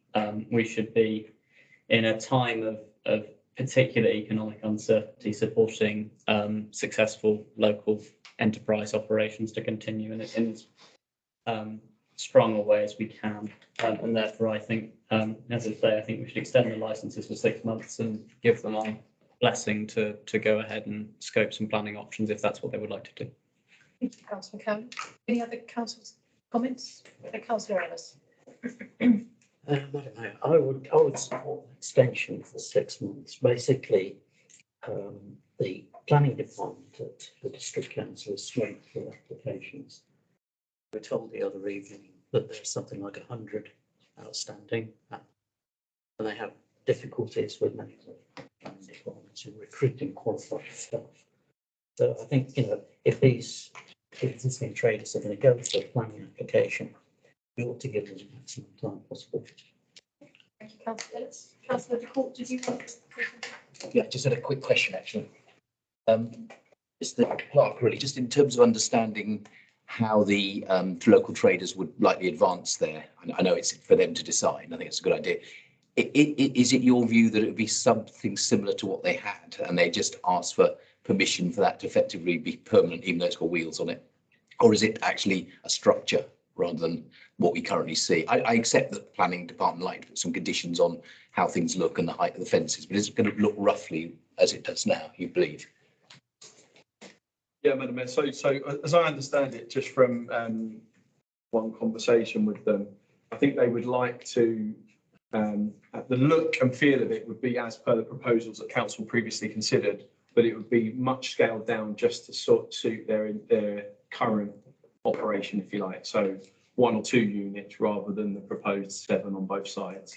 we should be, in a time of particular economic uncertainty, supporting successful local enterprise operations to continue in as strong a way as we can. And therefore, I think, as I say, I think we should extend the licenses for 6 months and give them our blessing to go ahead and scope some planning options if that's what they would like to do. Thank you, Councillor Cowan. Any other councillors' comments? Councillor Ellis. Madam Mayor, I would support an extension for 6 months. Basically, the planning department at the district council is swamped with applications. We were told the other evening that there's something like 100 outstanding, and they have difficulties with many planning departments in recruiting qualified staff. So I think, if these existing traders are going to go for a planning application, we ought to give them the maximum time possible. Thank you, Councillor Ellis. Councillor de Court, did you want to? Yeah, just had a quick question, actually. It's the clerk, really, just in terms of understanding how the local traders would likely advance there. I know it's for them to decide, and I think it's a good idea. Is it your view that it would be something similar to what they had, and they just ask for permission for that to effectively be permanent, even though it's got wheels on it? Or is it actually a structure rather than what we currently see? I accept that the planning department like to put some conditions on how things look and the height of the fences, but is it going to look roughly as it does now, you believe? Yeah, Madam Mayor. So as I understand it, just from one conversation with them, I think they would like to, the look and feel of it would be as per the proposals that council previously considered, but it would be much scaled down just to suit their current operation, if you like. So 1 or 2 units rather than the proposed 7 on both sides.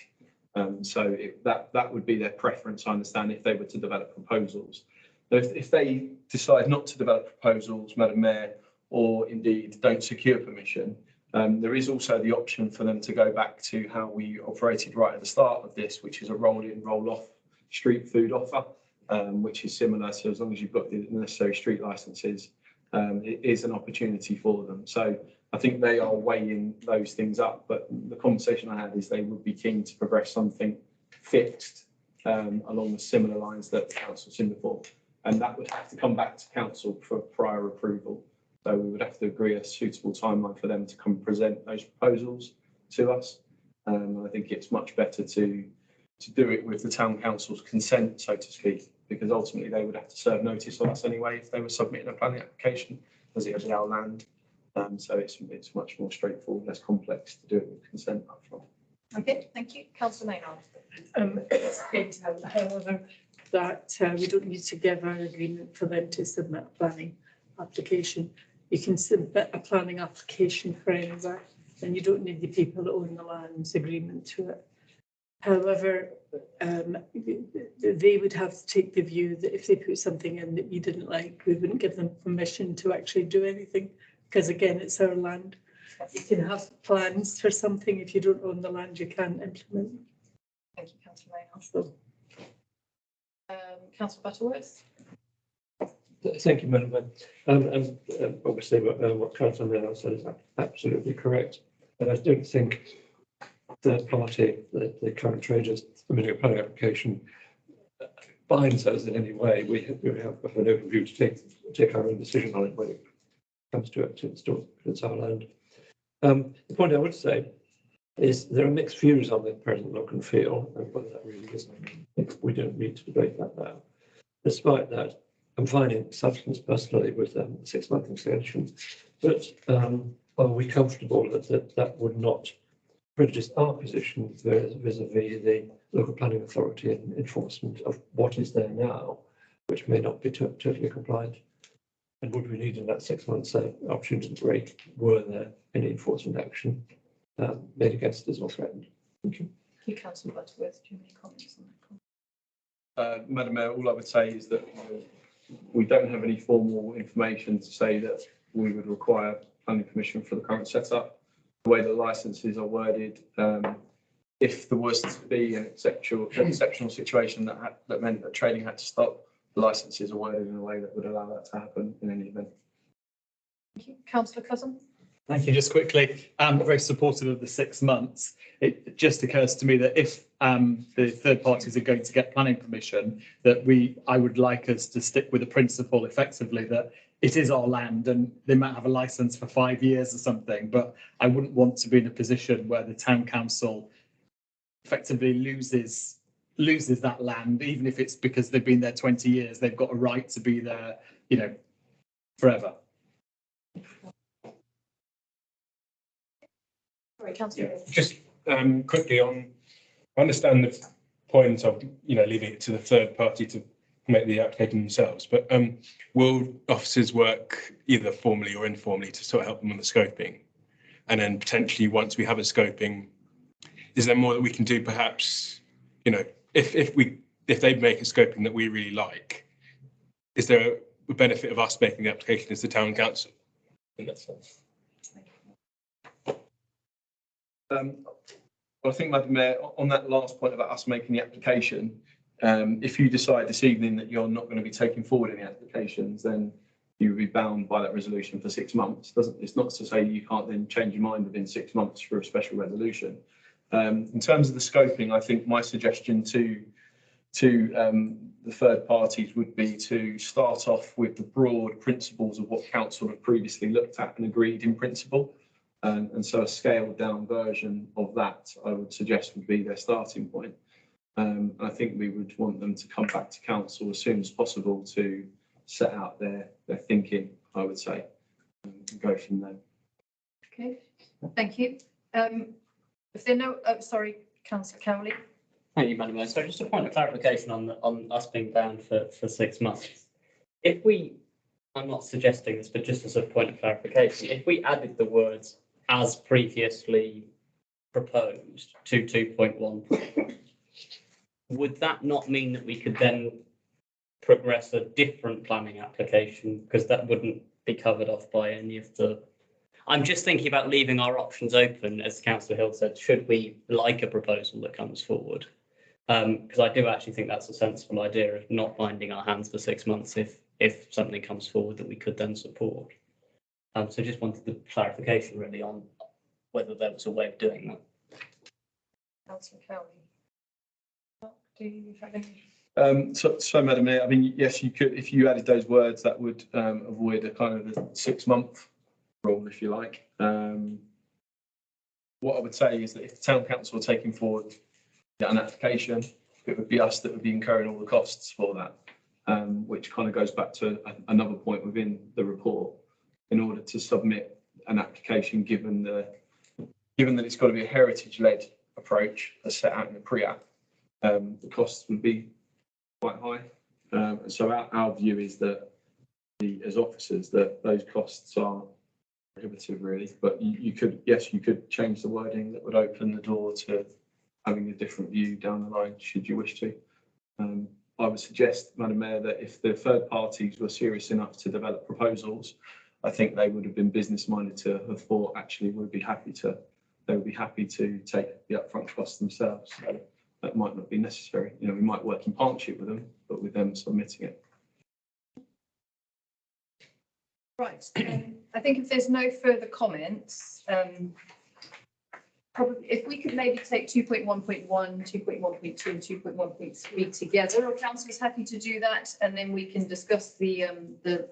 So that would be their preference, I understand, if they were to develop proposals. If they decide not to develop proposals, Madam Mayor, or indeed don't secure permission, there is also the option for them to go back to how we operated right at the start of this, which is a roll-in, roll-off street food offer, which is similar. So as long as you've got the necessary street licenses, it is an opportunity for them. So I think they are weighing those things up. But the conversation I had is they would be keen to progress something fixed along the similar lines that the council's seen before. And that would have to come back to council for prior approval. So we would have to agree a suitable timeline for them to come present those proposals to us. I think it's much better to do it with the town council's consent, so to speak, because ultimately they would have to serve notice on us anyway if they were submitting a planning application, as it is our land. So it's much more straightforward, less complex to do it with consent up front. Okay, thank you. Councillor Maynard. However, that we don't need to give our agreement for them to submit a planning application. You can submit a planning application for anywhere, and you don't need the people that own the land's agreement to it. However, they would have to take the view that if they put something in that you didn't like, we wouldn't give them permission to actually do anything, because again, it's our land. You can have plans for something. If you don't own the land, you can't implement. Thank you, Councillor Maynard. Councillor Butterworth. Thank you, Madam Mayor. And obviously, what Councillor Maynard said is absolutely correct. But I don't think third party, the current traders submitting a planning application binds us in any way. We have an open view to take our own decision on it when it comes to it. It's our land. The point I would say is there are mixed views on the present look and feel, and whether that really is. We don't need to debate that now. Despite that, I'm finding substance personally with 6-month extension, but are we comfortable that would not prejudice our position vis-a-vis the local planning authority and enforcement of what is there now, which may not be totally compliant? And would we need in that 6 months opportunity to break were there any enforcement action made against us or threatened? Thank you. Thank you, Councillor Butterworth. Do you have any comments on that? Madam Mayor, all I would say is that we don't have any formal information to say that we would require planning permission for the current setup. The way the licences are worded, if there was to be an exceptional situation that meant that trading had to stop, the licences are worded in a way that would allow that to happen in any event. Thank you. Councillor Cousin. Thank you. Just quickly, I'm very supportive of the 6 months. It just occurs to me that if the third parties are going to get planning permission, that I would like us to stick with the principle effectively that it is our land and they might have a license for 5 years or something, but I wouldn't want to be in a position where the town council effectively loses that land, even if it's because they've been there 20 years, they've got a right to be there, forever. Sorry, Councillor. Just quickly I understand the point of, leaving it to the third party to make the application themselves, but will officers work either formally or informally to sort of help them on the scoping? And then potentially once we have a scoping, is there more that we can do perhaps, if they make a scoping that we really like, is there a benefit of us making the application as the town council in that sense? I think, Madam Mayor, on that last point about us making the application, if you decide this evening that you're not going to be taking forward any applications, then you will be bound by that resolution for 6 months. It's not to say you can't then change your mind within 6 months for a special resolution. In terms of the scoping, I think my suggestion to the third parties would be to start off with the broad principles of what council have previously looked at and agreed in principle. And so a scaled down version of that, I would suggest, would be their starting point. I think we would want them to come back to council as soon as possible to set out their thinking, I would say, and go from there. Okay, thank you. If there are no, sorry, Councillor Cowley. Thank you, Madam Mayor. So just a point of clarification on us being bound for 6 months. I'm not suggesting this, but just as a point of clarification, if we added the words as previously proposed to 2.1, would that not mean that we could then progress a different planning application, because that wouldn't be covered off by any of the... I'm just thinking about leaving our options open, as Councillor Hill said, should we like a proposal that comes forward? Because I do actually think that's a sensible idea of not binding our hands for 6 months if something comes forward that we could then support. So just wanted the clarification really on whether there was a way of doing that. Councillor Cowley. Do you have any? So, Madam Mayor, I mean, yes, you could, if you added those words, that would avoid a kind of a 6 month rule, if you like. What I would say is that if the town council are taking forward an application, it would be us that would be incurring all the costs for that, which kind of goes back to another point within the report. In order to submit an application, given that it's got to be a heritage-led approach as set out in the pre-app, the costs would be quite high. And so our view is that as officers, that those costs are prohibitive, really. But you could change the wording that would open the door to having a different view down the line, should you wish to. I would suggest, Madam Mayor, that if the third parties were serious enough to develop proposals, I think they would have been business minded to have thought actually they would be happy to take the upfront costs themselves. So that might not be necessary. We might work in partnership with them, but with them submitting it. Right. I think if there's no further comments, probably if we could maybe take 2.1.1, 2.1.2 and 2.1.3 together, or council is happy to do that, and then we can discuss the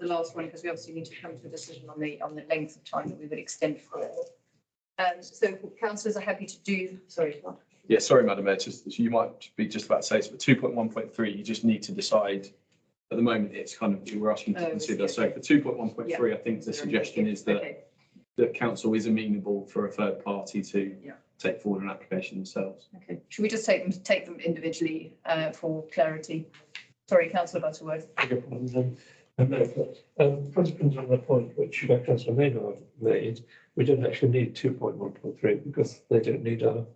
last one, because we obviously need to come to a decision on the length of time that we would extend for. So councillors are happy to do, sorry. Mark. Yeah, sorry, Madam Mayor, just, you might be just about to say this, but 2.1.3, you just need to decide. At the moment, it's kind of, we're asking you to consider. So for 2.1.3, I think the suggestion is that Okay. the council is amenable for a third party to Yeah. take forward an application themselves. Okay, should we just take them individually for clarity? Sorry, councillor Butterworth. Consequence on the point which Councillor Maynard made, we don't actually need 2.1.3 because they don't need our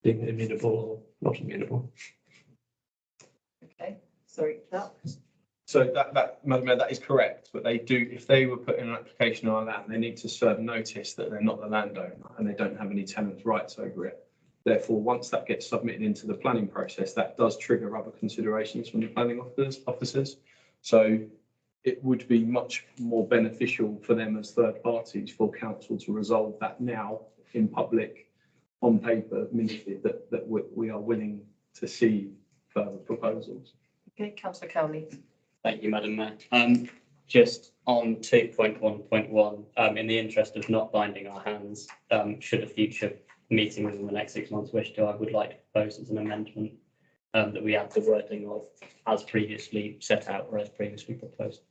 being amenable or not amenable. Okay, sorry, that. So that, Madam Mayor, that is correct, but they do, if they were putting an application on land, they need to serve notice that they're not the landowner and they don't have any tenants' rights over it. Therefore, once that gets submitted into the planning process, that does trigger other considerations from the planning officers. So it would be much more beneficial for them as third parties for council to resolve that now in public, on paper, minted, that we are willing to see further proposals. Okay, councillor Cowley. Thank you, Madam Mayor. Just on 2.1.1, in the interest of not binding our hands, should a future meeting within the next 6 months wish to, I would like to propose as an amendment that we add the wording of as previously set out or as previously proposed.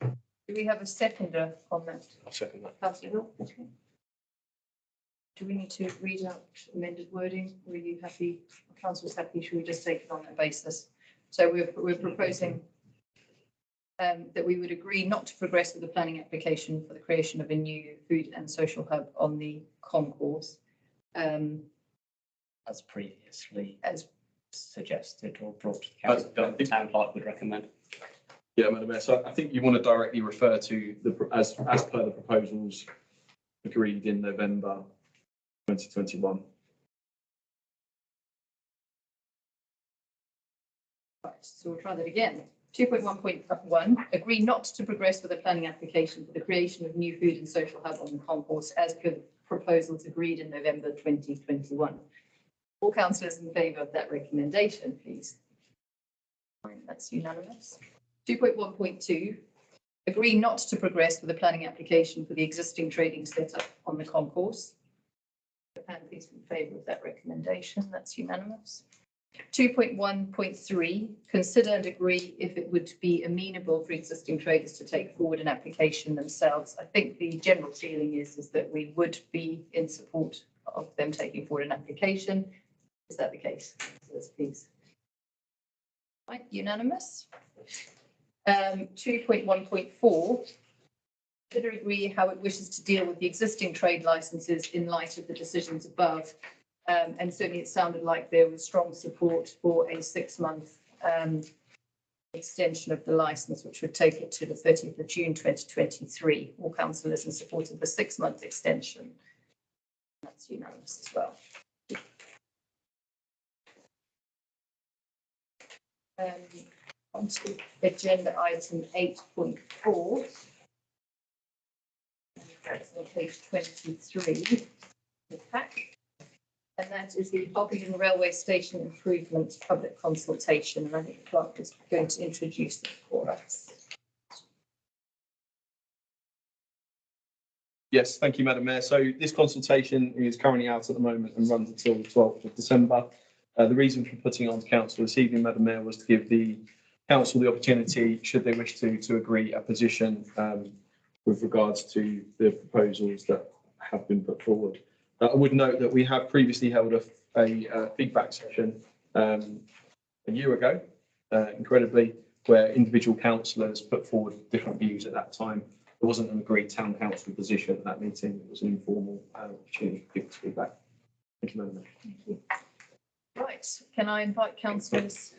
Do we have a seconder on that? I'll second that. Councillor Hill? Okay. Do we need to read out amended wording? Were you happy? Councillor's happy? Should we just take it on that basis? So we're proposing that we would agree not to progress with the planning application for the creation of a new food and social hub on the concourse. As previously As suggested or brought to the council, that the town clerk would recommend. Yeah, Madam Mayor, so I think you want to directly refer to the, as per the proposals agreed in November 2021. Right, so we'll try that again. 2.1.1, agree not to progress with a planning application for the creation of new food and social hub on the concourse as per the proposals agreed in November 2021. All councillors in favour of that recommendation, please. Fine, that's unanimous. 2.1.2, agree not to progress with a planning application for the existing trading setup on the concourse. The panel is in favour of that recommendation, that's unanimous. 2.1.3, consider and agree if it would be amenable for existing traders to take forward an application themselves. I think the general feeling is that we would be in support of them taking forward an application. Is that the case? Yes, please. Right, unanimous. 2.1.4, consider agree how it wishes to deal with the existing trade licenses in light of the decisions above. And certainly it sounded like there was strong support for a 6-month extension of the licence, which would take it to the 30th of June 2023. All councillors in support of the 6-month extension. That's unanimous as well. On to agenda item 8.4. That's on page 23. The pack. And that is the Hockingham Railway Station Improvements Public Consultation. And I think the clerk is going to introduce it for us. Yes, thank you, Madam Mayor. So this consultation is currently out at the moment and runs until the 12th of December. The reason for putting it on to council this evening, Madam Mayor, was to give the council the opportunity, should they wish to agree a position with regards to the proposals that have been put forward. I would note that we have previously held a feedback session a year ago, incredibly, where individual councillors put forward different views at that time. There wasn't an agreed town council position at that meeting. It was an informal opportunity to give feedback. Thank you, Madam Mayor. Thank you. Right, can I invite councillors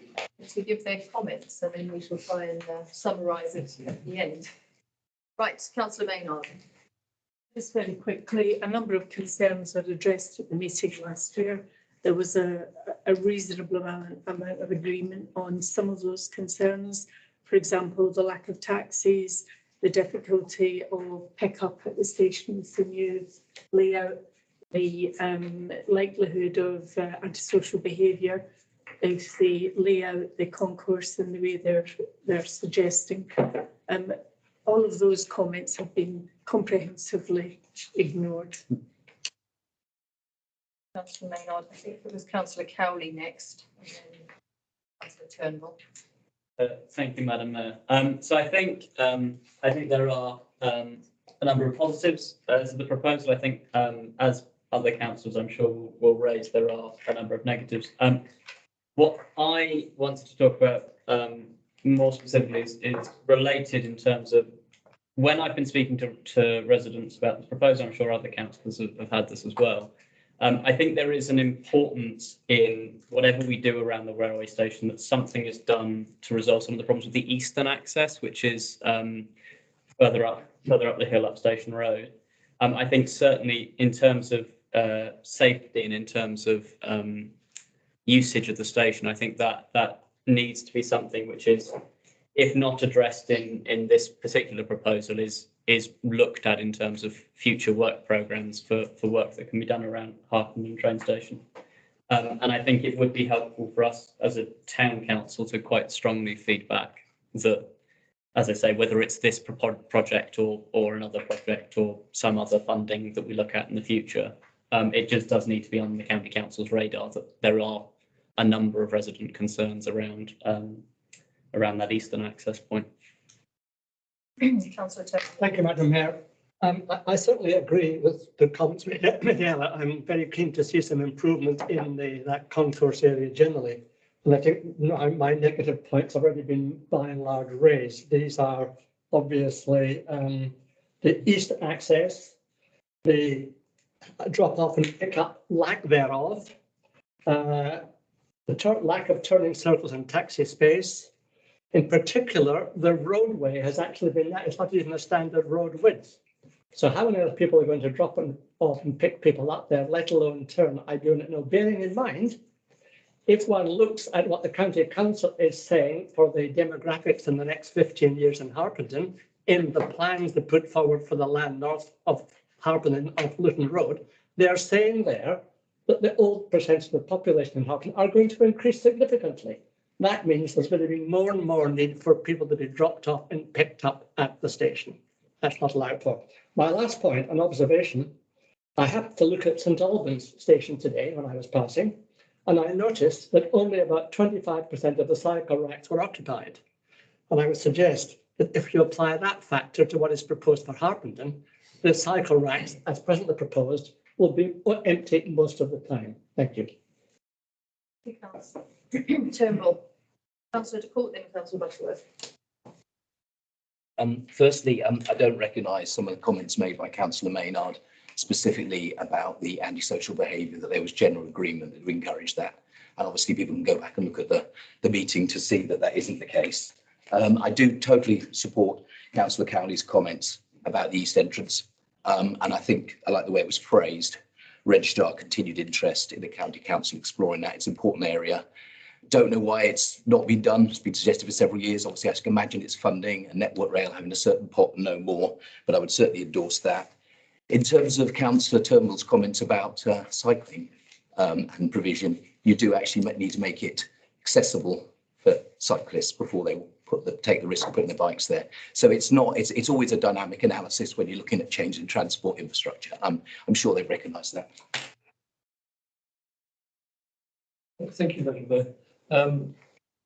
to give their comments and then we shall try and summarise it at the end. Right, councillor Maynard. Just very quickly, a number of concerns were addressed at the meeting last year. There was a reasonable amount of agreement on some of those concerns. For example, the lack of taxis, the difficulty of pickup at the station with the new layout, the likelihood of antisocial behaviour if they lay out the concourse in the way they're suggesting. All of those comments have been comprehensively ignored. Councillor Maynard. I think it was Councillor Cowley next. And then Councillor Turnbull. Thank you, Madam Mayor. So I think there are a number of positives to the proposal. I think as other councillors, I'm sure will raise, there are a number of negatives. What I wanted to talk about more specifically is related in terms of when I've been speaking to residents about this proposal. I'm sure other councillors have had this as well. I think there is an importance in whatever we do around the railway station that something is done to resolve some of the problems with the eastern access, which is further up the hill up Station Road. I think certainly in terms of safety and in terms of usage of the station, I think that needs to be something which is, if not addressed in this particular proposal, is looked at in terms of future work programmes for work that can be done around Harpenden train station. And I think it would be helpful for us as a town council to quite strongly feedback that, as I say, whether it's this project or another project or some other funding that we look at in the future, it just does need to be on the county council's radar that there are a number of resident concerns around that eastern access point. Councillor Turnbull. Thank you, Madam Mayor. I certainly agree with the comments made earlier. I'm very keen to see some improvement in that concourse area generally. And I think my negative points have already been by and large raised. These are obviously the east access, the drop off and pick up lack thereof, the lack of turning circles and taxi space. In particular, the roadway has actually been, it's not even a standard road width. So how many other people are going to drop off and pick people up there, let alone turn? I do not know. Bearing in mind, if one looks at what the county council is saying for the demographics in the next 15 years in Harpenden, in the plans they put forward for the land north of Harpenden of Luton Road, they're saying there that the old percentage of the population in Harpenden are going to increase significantly. That means there's going to be more and more need for people to be dropped off and picked up at the station. That's not allowed for. My last point, an observation, I happened to look at St Albans station today when I was passing, and I noticed that only about 25% of the cycle racks were occupied. And I would suggest that if you apply that factor to what is proposed for Harpenden, the cycle racks, as presently proposed, will be empty most of the time. Thank you. Turnbull. Councillor de Court, then Councillor Butterworth. Firstly, I don't recognise some of the comments made by Councillor Maynard, specifically about the antisocial behaviour, that there was general agreement that we encourage that. And obviously people can go back and look at the meeting to see that that isn't the case. I do totally support Councillor Cowley's comments about the east entrance. And I think I like the way it was phrased, register our continued interest in the county council exploring that. It's an important area. Don't know why it's not been done. It's been suggested for several years. Obviously, I can imagine it's funding and Network Rail having a certain pot and no more, but I would certainly endorse that. In terms of Councillor Turnbull's comments about cycling and provision, you do actually need to make it accessible for cyclists before they take the risk of putting their bikes there. So it's always a dynamic analysis when you're looking at changing transport infrastructure. I'm sure they recognise that. Thank you, Madam Mayor.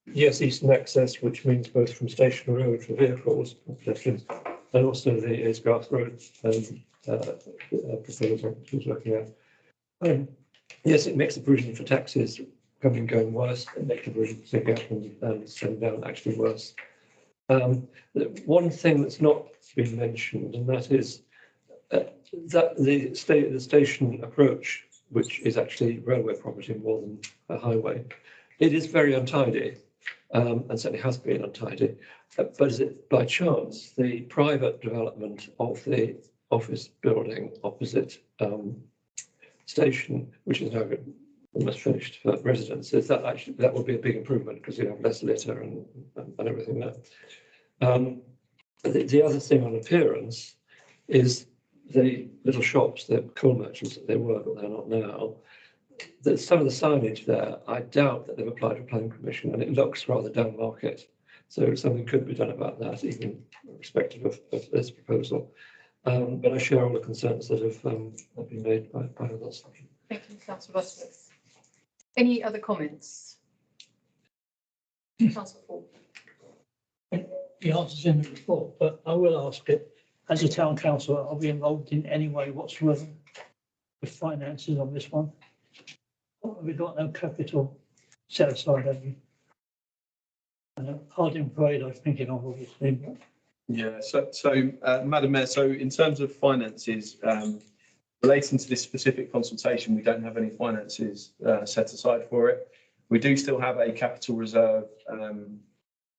Yes, eastern access, which means both from Station Road for vehicles, pedestrians, and also the Aysgarth Road proposal was looking at. Yes, it makes the provision for taxis coming and going worse. It makes the provision for pickup and send down actually worse. One thing that's not been mentioned, and that is that the station approach, which is actually railway property more than a highway, it is very untidy, and certainly has been untidy. But is it by chance the private development of the office building opposite station, which is now almost finished for residences, that would be a big improvement because you have less litter and everything there. The other thing on appearance is the little shops, the coal merchants that they were, but they're not now. Some of the signage there, I doubt that they've applied for planning permission, and it looks rather down market. So something could be done about that, even irrespective of this proposal. But I share all the concerns that have been made by others. Thank you, councillor Butterworth. Any other comments? Councillor Ford. The answer's in the report, but I will ask it. As a town councillor, are we involved in any way whatsoever with finances on this one? We've got no capital set aside, have we? Harding Parade, I was thinking of obviously, but Yeah, Madam Mayor, so in terms of finances, relating to this specific consultation, we don't have any finances set aside for it. We do still have a capital reserve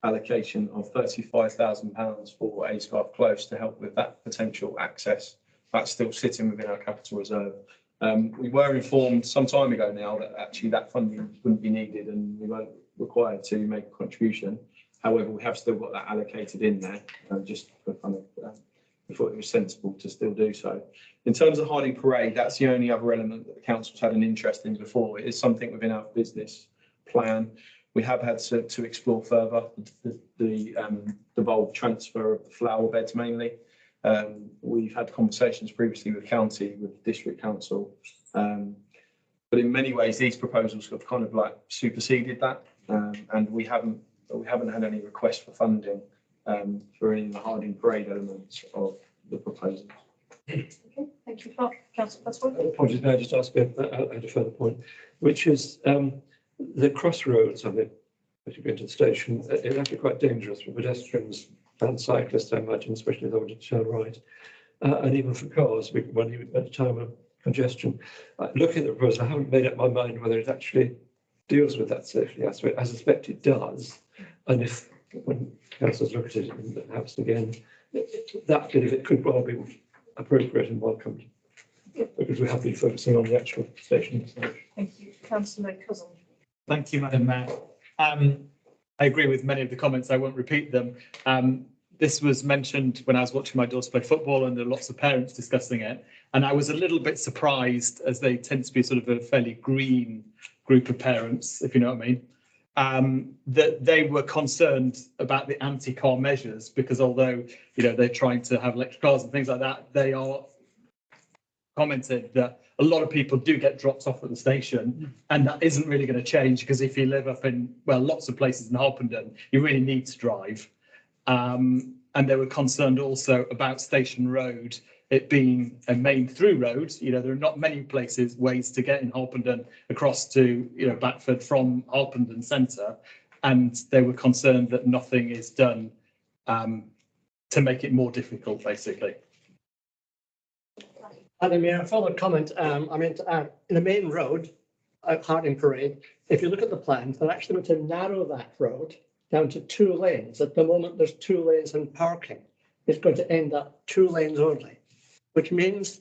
allocation of £35,000 for Aysgarth Close to help with that potential access. That's still sitting within our capital reserve. We were informed some time ago now that actually that funding wouldn't be needed and we weren't required to make a contribution. However, we have still got that allocated in there, just for kind of, we thought it was sensible to still do so. In terms of Harding Parade, that's the only other element that the council's had an interest in before. It is something within our business plan. We have had to explore further the devolved transfer of the flower beds mainly. We've had conversations previously with county, with district council, but in many ways these proposals have kind of like superseded that, and we haven't had any requests for funding for any of the Harding Parade elements of the proposals. Okay, thank you, councillor Butterworth. Apologies, may I just ask a further point, which is the crossroads of it, as you go to the station, it's actually quite dangerous for pedestrians and cyclists, I imagine, especially if they want to turn right, and even for cars, when you at a time of congestion. Looking at the proposal, I haven't made up my mind whether it actually deals with that safety aspect. I suspect it does, and if when councillors look at it in the house again, that bit of it could well be appropriate and welcomed, because we have been focusing on the actual station itself. Thank you, councillor Cousin. Thank you, Madam Mayor. I agree with many of the comments. I won't repeat them. This was mentioned when I was watching my daughters play football, and there are lots of parents discussing it. And I was a little bit surprised, as they tend to be sort of a fairly green group of parents, if you know what I mean, that they were concerned about the anti-car measures, because although, you know, they're trying to have electric cars and things like that, they are commented that a lot of people do get dropped off at the station, and that isn't really going to change, because if you live up in, well, lots of places in Harpenden, you really need to drive. And they were concerned also about Station Road, it being a main through road. You know, there are not many ways to get in Harpenden across to, you know, Batford from Harpenden Centre, and they were concerned that nothing is done to make it more difficult, basically. Madam Mayor, a further comment. I mean, in the main road, Harding Parade, if you look at the plans, they're actually going to narrow that road down to 2 lanes. At the moment, there's 2 lanes and parking. It's going to end up 2 lanes only, which means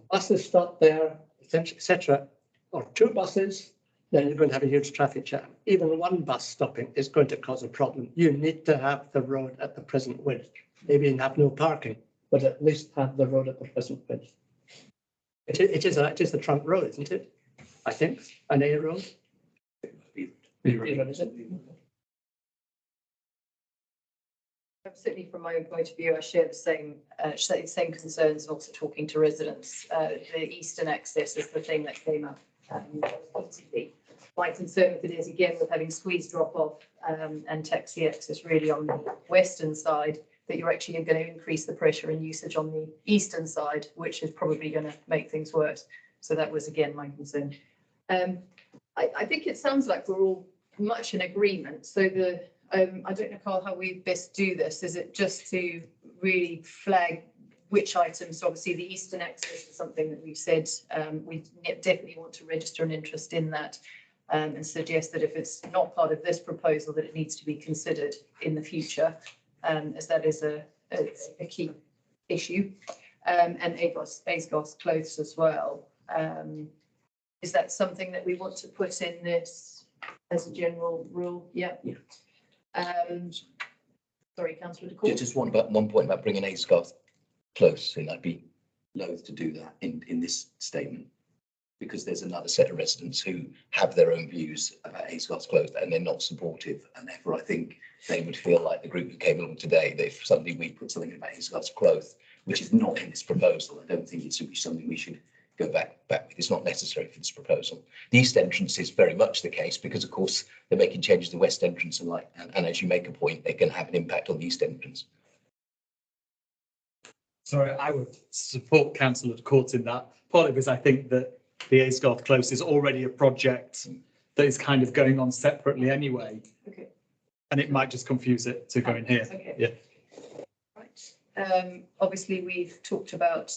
buses stop there, etc., or 2 buses, then you're going to have a huge traffic jam. Even 1 bus stopping is going to cause a problem. You need to have the road at the present width. Maybe have no parking, but at least have the road at the present width. It is a trunk road, isn't it? I think, an A road. Is it? Certainly, from my own point of view, I share the same concerns, and also talking to residents. The eastern access is the thing that came up. My concern with it is, again, with having squeeze drop off and taxi access really on the western side, that you're actually going to increase the pressure and usage on the eastern side, which is probably going to make things worse. So that was, again, my concern. I think it sounds like we're all much in agreement. So I don't know, Carl, how we best do this. Is it just to really flag which items? So obviously, the eastern access is something that we've said we definitely want to register an interest in that, and suggest that if it's not part of this proposal, that it needs to be considered in the future, as that is a key issue. And Aysgarth Close as well. Is that something that we want to put in this as a general rule? Yeah. Sorry, Councillor DeCourt. Just one point about bringing Aysgarth Close in. I'd be loath to do that in this statement, because there's another set of residents who have their own views about Aysgarth Close and they're not supportive, and therefore I think they would feel like the group who came along today, that if suddenly we put something about Aysgarth Close, which is not in this proposal, I don't think it should be something we should go back with. It's not necessary for this proposal. The east entrance is very much the case because, of course, they're making changes to the west entrance and as you make a point, they're going to have an impact on the east entrance. Sorry, I would support Councillor Court in that, partly because I think that the Aysgarth Close is already a project that is kind of going on separately anyway. Okay. And it might just confuse it to go in here. Okay. Yeah. Right. Obviously, we've talked about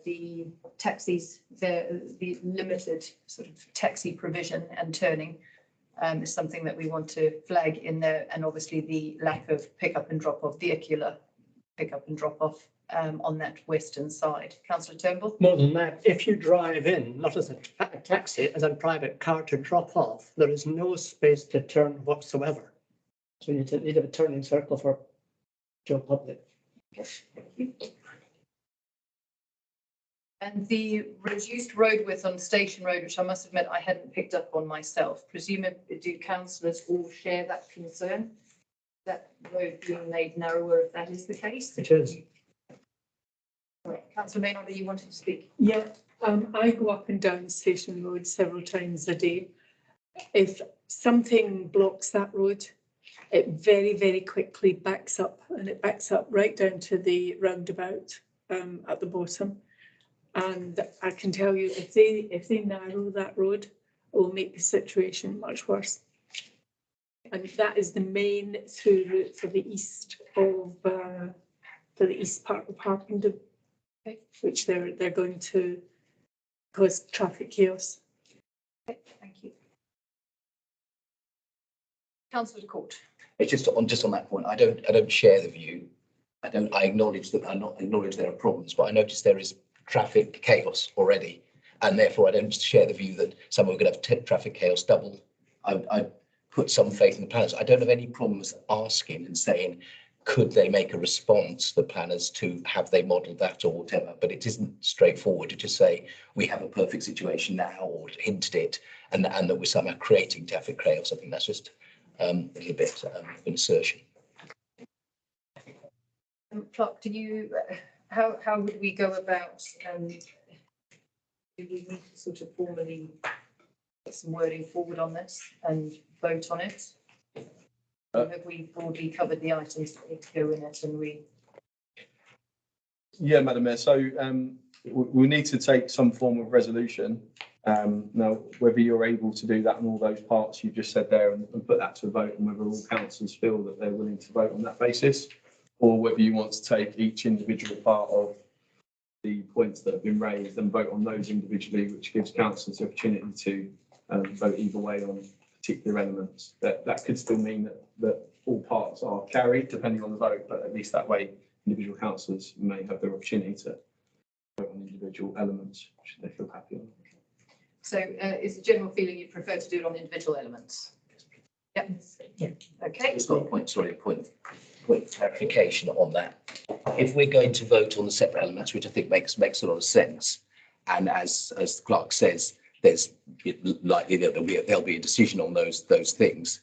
the taxis, the limited sort of taxi provision and turning is something that we want to flag in there, and obviously the lack of pick-up and drop-off, vehicular pick-up and drop-off on that western side. Councillor Turnbull? More than that, if you drive in, not as a taxi, as a private car to drop off, there is no space to turn whatsoever. So you need a turning circle for Joe Public. And the reduced road width on Station Road, which I must admit I hadn't picked up on myself. Presumably, do councillors all share that concern? That road being made narrower, if that is the case? It is. Right. Councillor Maynard, you wanted to speak? Yeah, I go up and down Station Road several times a day. If something blocks that road, it very, very quickly backs up, and it backs up right down to the roundabout at the bottom. And I can tell you, if they narrow that road, it will make the situation much worse. And that is the main through route for the east of for the east part of Harpenden, which they're going to cause traffic chaos. Okay, thank you. Councillor Court. It's just on that point. I don't share the view. I acknowledge that there are problems, but I notice there is traffic chaos already, and therefore I don't share the view that someone are going to have traffic chaos double. I put some faith in the planners. I don't have any problems asking and saying, could they make a response, the planners, to have they modelled that or whatever? But it isn't straightforward to just say we have a perfect situation now or hinted it, and that we're somehow creating traffic chaos. I think that's just a little bit of an assertion. Clark, do you? How would we go about? Do we need to sort of formally put some wording forward on this and vote on it? Or have we broadly covered the items that need to go in it, and we? Yeah, Madam Mayor. So we need to take some form of resolution. Now, whether you're able to do that on all those parts you've just said there and put that to a vote, and whether all councillors feel that they're willing to vote on that basis, or whether you want to take each individual part of the points that have been raised and vote on those individually, which gives councillors the opportunity to vote either way on particular elements. That could still mean that all parts are carried depending on the vote, but at least that way individual councillors may have their opportunity to vote on individual elements should they feel happy on. So is the general feeling you prefer to do it on individual elements? Yep. Yeah. Okay. It's not a point, sorry, a point clarification on that. If we're going to vote on the separate elements, which I think makes a lot of sense, and as the clerk says, there's likely that there'll be a decision on those things.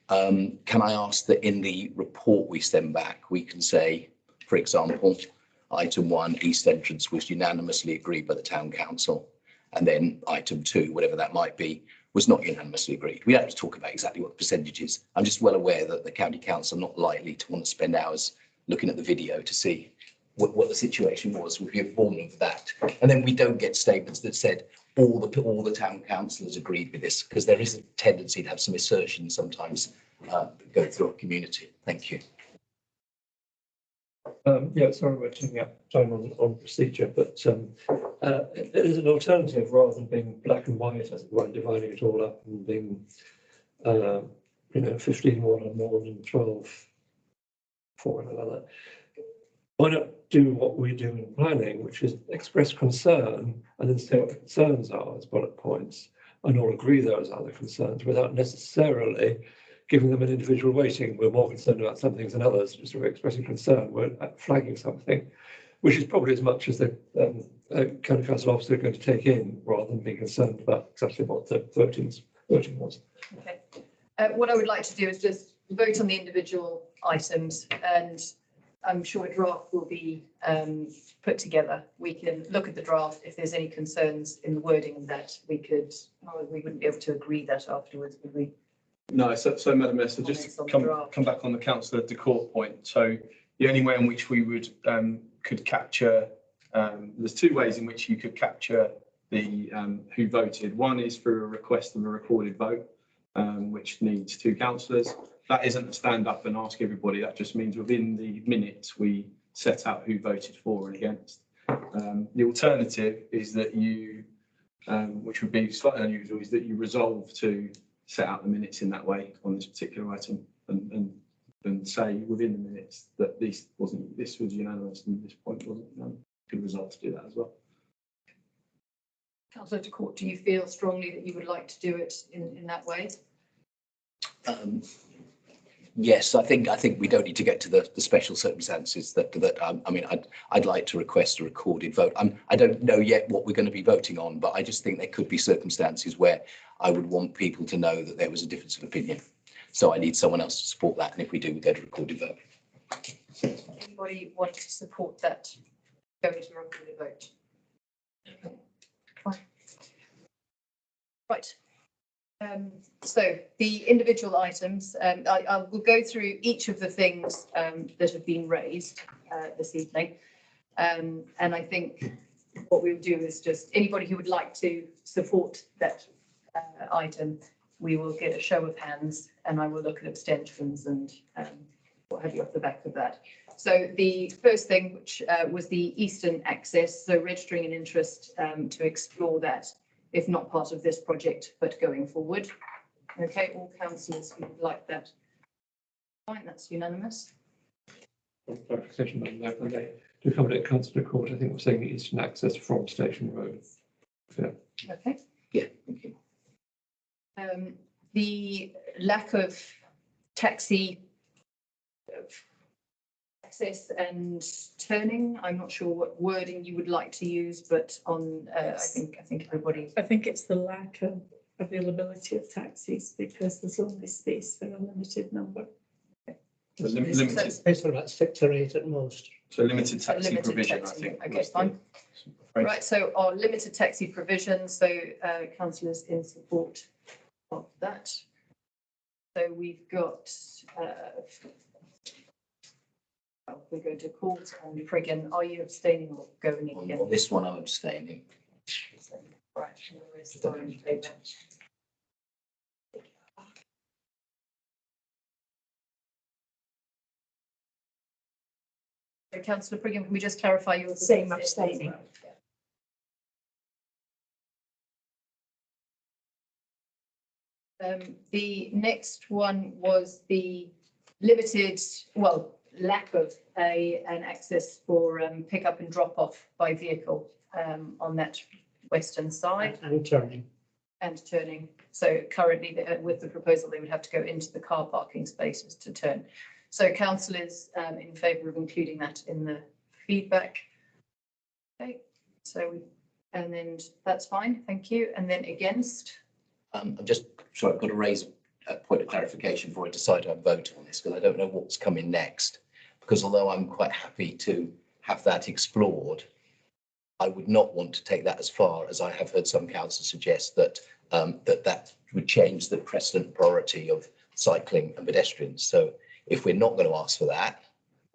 Can I ask that in the report we send back, we can say, for example, item 1, east entrance was unanimously agreed by the town council, and then item 2, whatever that might be, was not unanimously agreed. We don't have to talk about exactly what the percentage is. I'm just well aware that the county council are not likely to want to spend hours looking at the video to see what the situation was. We'll be informed of that, and then we don't get statements that said all the town councillors agreed with this, because there is a tendency to have some assertions sometimes go through our community. Thank you. Yeah, sorry, we're taking up time on procedure, but it is an alternative rather than being black and white, as it were, dividing it all up and being, 15 one and one and 12 for another. Why not do what we do in planning, which is express concern and then say what the concerns are as bullet points, and all agree those are the concerns without necessarily giving them an individual weighting. We're more concerned about some things than others, just expressing concern. We're flagging something, which is probably as much as the county council officer are going to take in, rather than being concerned about exactly what the voting was. Okay. What I would like to do is just vote on the individual items, and I'm sure a draft will be put together. We can look at the draft. If there's any concerns in the wording of that, we wouldn't be able to agree that afterwards, would we? No, so Madam Mayor, so just Comments on the draft. come back on the councillor de Court point. So the only way in which we would could capture, there's two ways in which you could capture the who voted. One is through a request of a recorded vote, which needs two councillors. That isn't a stand up and ask everybody. That just means within the minutes we set out who voted for and against. The alternative is that you, which would be slightly unusual, is that you resolve to set out the minutes in that way on this particular item and say within the minutes that this was unanimous and this point wasn't unanimous. You could resolve to do that as well. Councillor de Court, do you feel strongly that you would like to do it in that way? Yes, I think we don't need to get to the special circumstances I mean, I'd like to request a recorded vote. I don't know yet what we're going to be voting on, but I just think there could be circumstances where I would want people to know that there was a difference of opinion. So I need someone else to support that. And if we do, we get a recorded vote. Anybody want to support that? Going to a recorded vote? Fine. Right. So the individual items, I will go through each of the things that have been raised this evening. And I think what we'll do is just anybody who would like to support that item, we will get a show of hands and I will look at abstentions and what have you off the back of that. So the first thing, which was the Eastern Access, so registering an interest to explore that, if not part of this project, but going forward. Okay, all councillors who would like that. Fine, that's unanimous. Clarification on that, when they do accommodate councillor Court, I think we're saying the Eastern Access from Station Road. Yeah. Okay. Yeah, thank you. The lack of taxi access and turning, I'm not sure what wording you would like to use, but on I think everybody. I think it's the lack of availability of taxis because there's only space for a limited number. So limited. Space for about 6 or 8 at most. So limited taxi Limited provision, taxi. I think. Okay, fine. Right, so our limited taxi provision, so councillors in support of that. So we've got, we're going to Court and Friggin. Are you abstaining or going in again? On this one, I'm abstaining. Right, the rest are in favour. So councillor Friggin, can we just clarify your Same abstaining. The next one was the limited, well, lack of an access for pick up and drop off by vehicle on that western side. And turning. And turning. So currently with the proposal, they would have to go into the car parking spaces to turn. So councillors in favour of including that in the feedback. Okay, so, and then that's fine, thank you. And then against? I'm just sorry, I've got to raise a point of clarification before I decide to vote on this, because I don't know what's coming next. Because although I'm quite happy to have that explored, I would not want to take that as far as I have heard some councillors suggest that that would change the precedent priority of cycling and pedestrians. So if we're not going to ask for that,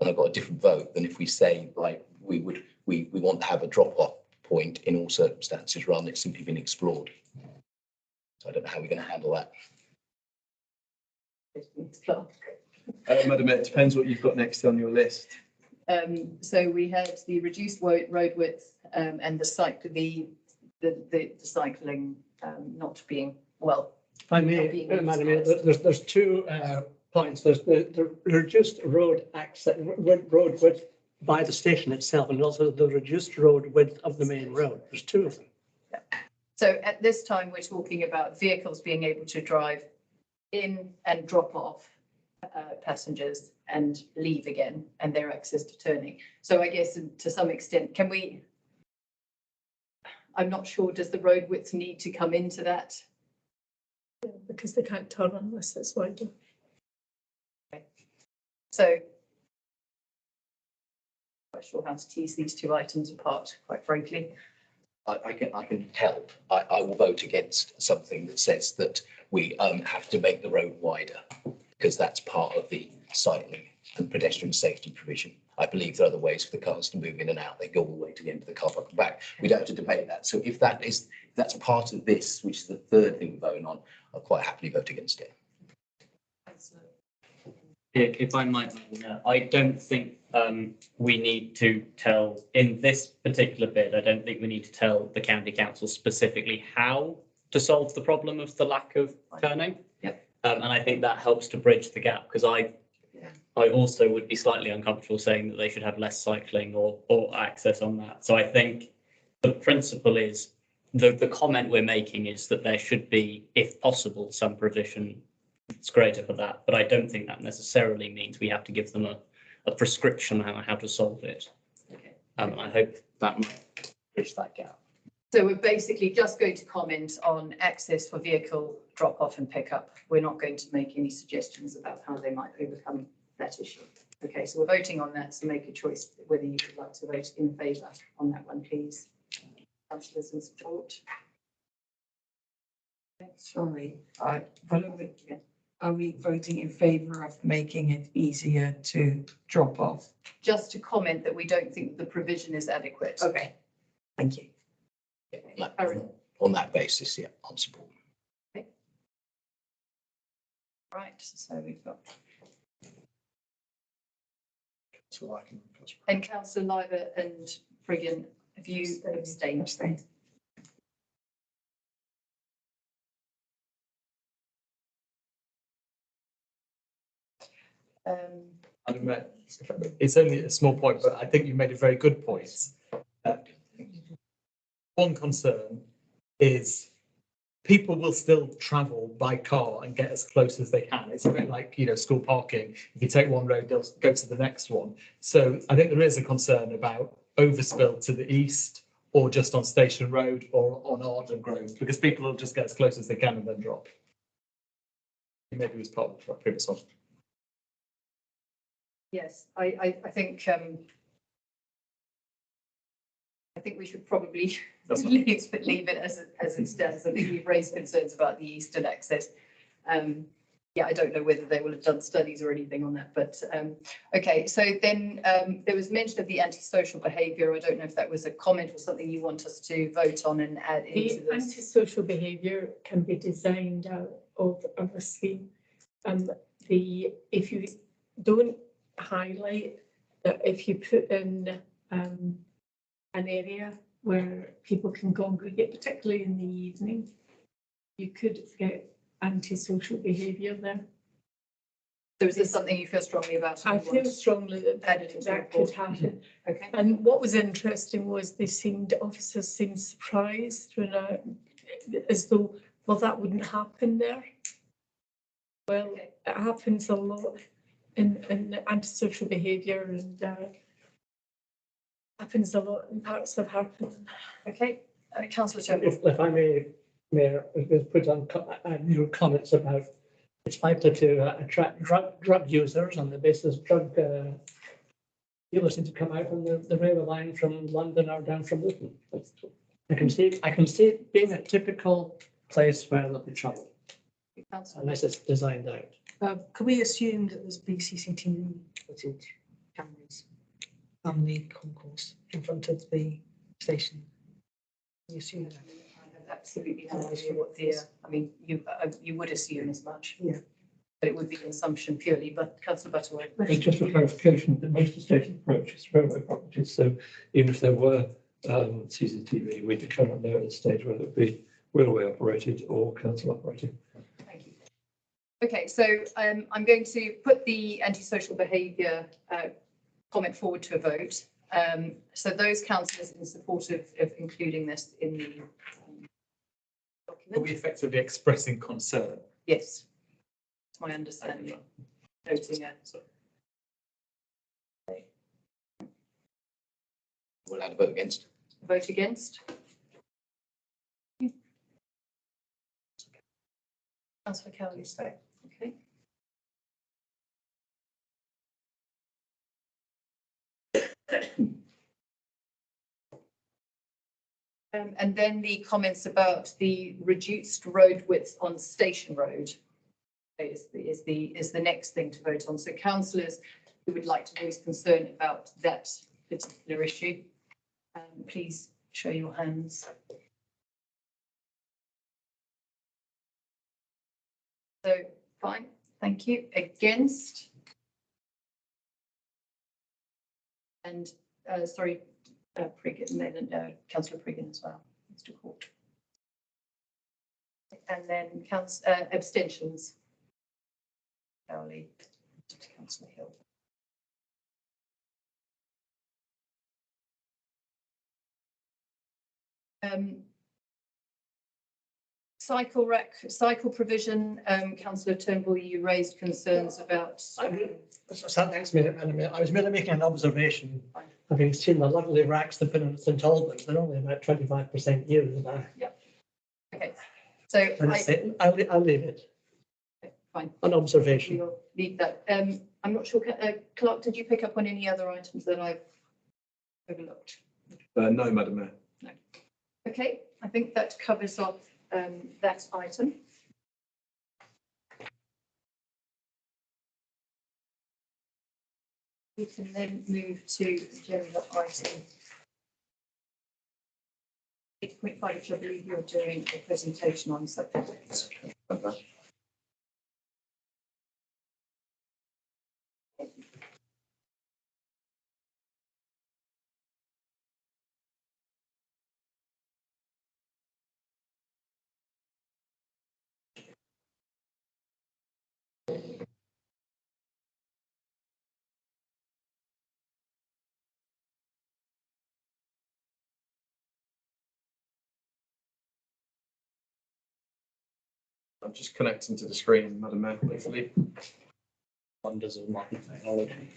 and I've got a different vote than if we say like we want to have a drop-off point in all circumstances rather than it simply being explored. So I don't know how we're going to handle that. Madam Mayor, it depends what you've got next on your list. So we had the reduced road width and the cycling not being well. If I may, Madam Mayor, there's 2 points. There's the reduced road access, road width by the station itself, and also the reduced road width of the main road. There's 2 of them. Yeah. So at this time, we're talking about vehicles being able to drive in and drop off passengers and leave again, and their access to turning. So I guess to some extent, can we? I'm not sure. Does the road width need to come into that? Yeah, because they can't turn unless it's wider. Okay. So quite sure how to tease these two items apart, quite frankly. I can help. I will vote against something that says that we have to make the road wider because that's part of the cycling and pedestrian safety provision. I believe there are other ways for the cars to move in and out. They go all the way to the end of the car park and back. We don't have to debate that. So if that's part of this, which is the third thing we're voting on, I'll quite happily vote against it. If I might, I don't think we need to tell, in this particular bid, I don't think we need to tell the county council specifically how to solve the problem of the lack of turning. Yep. And I think that helps to bridge the gap, because I also would be slightly uncomfortable saying that they should have less cycling or access on that. So I think the principle is, the comment we're making is that there should be, if possible, some provision that's greater for that. But I don't think that necessarily means we have to give them a prescription on how to solve it. Okay. And I hope that might bridge that gap. So we're basically just going to comment on access for vehicle drop-off and pickup. We're not going to make any suggestions about how they might overcome that issue. Okay, so we're voting on that, so make a choice whether you would like to vote in favour on that one, please. Councillors in support. Sorry, are we voting in favour of making it easier to drop off? Just to comment that we don't think the provision is adequate. Okay, thank you. On that basis, yeah, on support. Right, so we've got, So I can. and Councillor Liver and Friggin, have you abstained? Abstained. Madam Mayor, it's only a small point, but I think you made a very good point. One concern is people will still travel by car and get as close as they can. It's a bit like, school parking. If you take one road, they'll go to the next one. So I think there is a concern about overspill to the east or just on Station Road or on Arden Grove, because people will just get as close as they can and then drop. Maybe it was part of the previous one. Yes, I think we should probably leave it as it stands. I think we've raised concerns about the eastern access. Yeah, I don't know whether they will have done studies or anything on that, but okay. So then there was mention of the antisocial behaviour. I don't know if that was a comment or something you want us to vote on and add into The this. antisocial behaviour can be designed out of a scheme. If you don't highlight that, if you put in an area where people can congregate, particularly in the evening, you could get antisocial behaviour there. So is this something you feel strongly about? I feel strongly that that could happen. Okay. And what was interesting was officers seemed surprised when as though, well, that wouldn't happen there. Well, it happens a lot in antisocial behaviour, and happens a lot in parts of Harpen. Okay, Councillor Turnbull. If I may, Mayor, put on your comments about it's likely to attract drug users on the basis of drug dealers need to come out on the railway line from London or down from Luton. I can see it being a typical place where there'll be trouble, unless it's designed out. Can we assume that there's big CCTV footage cameras on the concourse in front of the station? Can we assume that? I have absolutely no idea what I mean, you would assume as much. Yeah. But it would be an assumption purely, but Councillor Butterworth. Just for clarification, that most of the station approach is railway properties, so even if there were CCTV, we cannot know at this stage whether it be railway operated or council operated. Thank you. Okay, so I'm going to put the antisocial behaviour comment forward to a vote. So those councillors in support of including this in the Are document? we effectively expressing concern? Yes, it's my understanding. Noting it. We'll add a vote against. Vote against. Councillor Kelly, so, okay. And then the comments about the reduced road width on Station Road is the next thing to vote on. So councillors who would like to voice concern about that particular issue, please show your hands. So fine, thank you. Against? And sorry, Priggen, then Councillor Priggen as well, Mr. Court. And then abstentions. Cowley, Councillor Hill. Cycle provision, Councillor Turnbull, you raised concerns about. Thanks, Madam Mayor. I was merely making an observation, having seen the lovely racks they've been in St Albans, they're only about 25% used. Okay, so I'll leave it. Okay, fine. An observation. We'll leave that. I'm not sure, Clark, did you pick up on any other items that I've overlooked? No, Madam Mayor. No. Okay, I think that covers off that item. We can then move to agenda item 8.5, which I believe you're doing a presentation on subject. I'm just connecting to the screen, Madam Mayor, hopefully. Wonders of modern technology.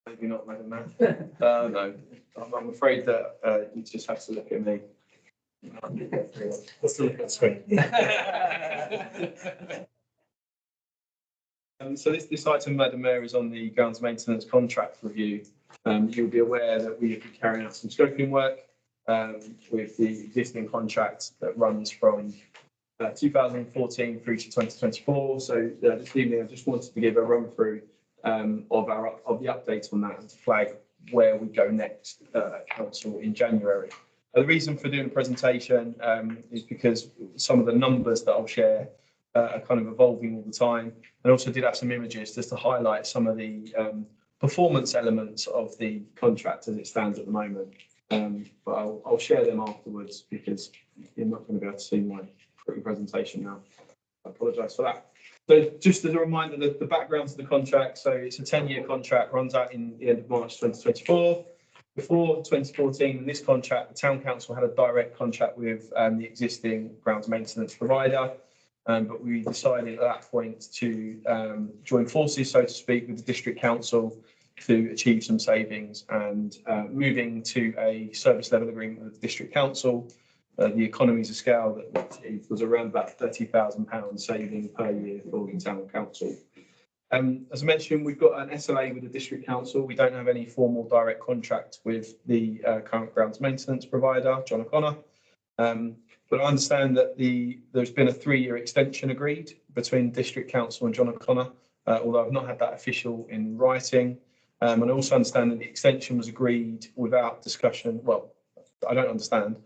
Maybe not, Madam Mayor. No, I'm afraid that you just have to look at me. Let's look at the screen. So this item, Madam Mayor, is on the grounds maintenance contract review. You'll be aware that we have been carrying out some scoping work with the existing contract that runs from 2014 through to 2024. So this evening, I just wanted to give a run through of the update on that and to flag where we go next at council in January. The reason for doing the presentation is because some of the numbers that I'll share are kind of evolving all the time, and also did have some images just to highlight some of the performance elements of the contract as it stands at the moment. But I'll share them afterwards because you're not going to be able to see my pretty presentation now. I apologise for that. So just as a reminder, the background to the contract, so it's a 10-year contract, runs out in the end of March 2024. Before 2014, in this contract, the Town Council had a direct contract with the existing grounds maintenance provider, but we decided at that point to join forces, so to speak, with the District Council to achieve some savings, and moving to a service level agreement with the District Council. The economies of scale that we achieved was around about £30,000 saving per year for the Town Council. As I mentioned, we've got an SLA with the District Council. We don't have any formal direct contract with the current grounds maintenance provider, John O'Connor. But I understand that there's been a 3-year extension agreed between District Council and John O'Connor, although I've not had that official in writing. And I also understand that the extension was agreed without discussion. Well, I don't understand.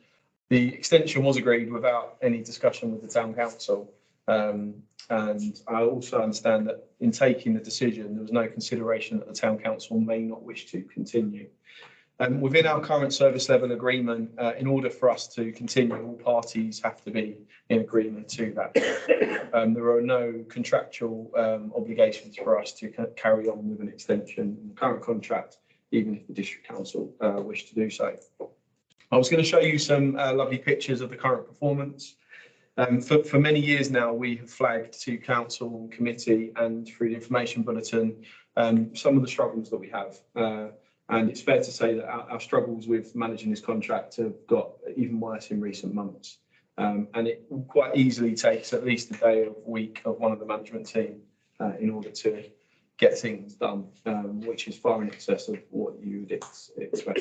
The extension was agreed without any discussion with the Town Council. And I also understand that in taking the decision, there was no consideration that the Town Council may not wish to continue. Within our current service level agreement, in order for us to continue, all parties have to be in agreement to that. There are no contractual obligations for us to carry on with an extension in the current contract, even if the District Council wish to do so. I was going to show you some lovely pictures of the current performance. For many years now, we have flagged to council, committee and through the information bulletin some of the struggles that we have. And it's fair to say that our struggles with managing this contract have got even worse in recent months. And it quite easily takes at least a day or week of one of the management team in order to get things done, which is far in excess of what you would expect.